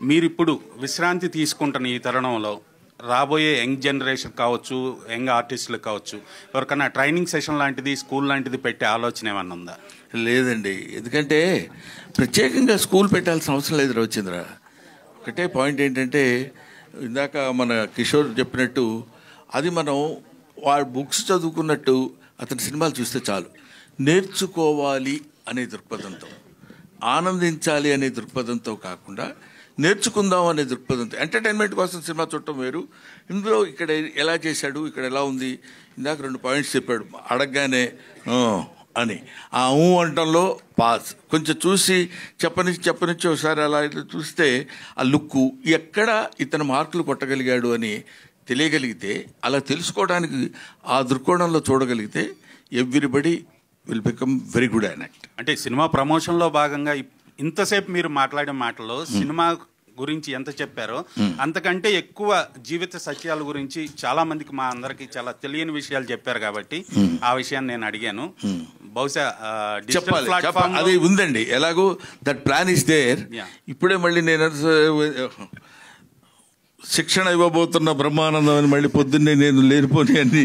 మీరు ఇప్పుడు విశ్రాంతి తీసుకుంటున్న ఈ తరుణంలో రాబోయే యంగ్ జనరేషన్ కావచ్చు, యంగ్ ఆర్టిస్టులకు కావచ్చు, ఎవరికైనా ట్రైనింగ్ సెషన్ లాంటిది, స్కూల్ లాంటిది పెట్టే ఆలోచన ఏమన్నా ఉందా? లేదండి, ఎందుకంటే ప్రత్యేకంగా స్కూల్ పెట్టాల్సిన అవసరం లేదు రవిచంద్ర. ఒకటే పాయింట్ ఏంటంటే ఇందాక మన కిషోర్ చెప్పినట్టు అది మనం వాడు బుక్స్ చదువుకున్నట్టు అతని సినిమాలు చూస్తే చాలు. నేర్చుకోవాలి అనే దృక్పథంతో, ఆనందించాలి అనే దృక్పథంతో కాకుండా నేర్చుకుందాం అనే దృక్పథంతో, ఎంటర్టైన్మెంట్ కోసం సినిమా చూడటం వేరు. ఇందులో ఇక్కడ ఎలా చేశాడు, ఇక్కడ ఎలా ఉంది, ఇందాక 2 పాయింట్స్ చెప్పాడు, అడగగానే అని ఆ అంటంలో పాస్ కొంచెం చూసి చెప్పనిచ్చి ఒకసారి అలా చూస్తే ఆ లుక్కు ఎక్కడ ఇతను మార్కులు కొట్టగలిగాడు అని తెలియగలిగితే, అలా తెలుసుకోవడానికి ఆ దృక్కోణంలో చూడగలిగితే everybody will become very good an act. అంటే సినిమా ప్రమోషన్లో భాగంగా ఇంతసేపు మీరు మాట్లాడే మాటలో సినిమా గురించి ఎంత చెప్పారో అంతకంటే ఎక్కువ జీవిత సత్యాల గురించి చాలా మందికి, మా అందరికి చాలా తెలియని విషయాలు చెప్పారు కాబట్టి ఆ విషయాన్ని నేను అడిగాను. బహుశా చెప్పాలి, అది ఉందండి. ఎలాగో దట్ ప్లాన్ ఇస్ దేర్. ఇప్పుడే మళ్ళీ నేను శిక్షణ ఇవ్వబోతున్న బ్రహ్మానందం అని మళ్ళీ పొద్దున్నే నేను లేనిపోని అని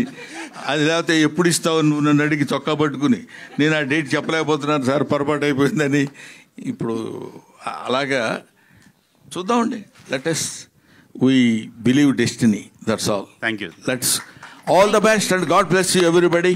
అది లేకపోతే ఎప్పుడు ఇస్తావు నువ్వు నన్ను అడిగి చొక్కా పట్టుకుని నేను ఆ డేట్ చెప్పలేకపోతున్నాను సార్ పొరపాటు అయిపోయిందని. ఇప్పుడు అలాగా చూద్దామండి. Let us we believe destiny, that's all. Thank you. Let's all the best and God bless you everybody.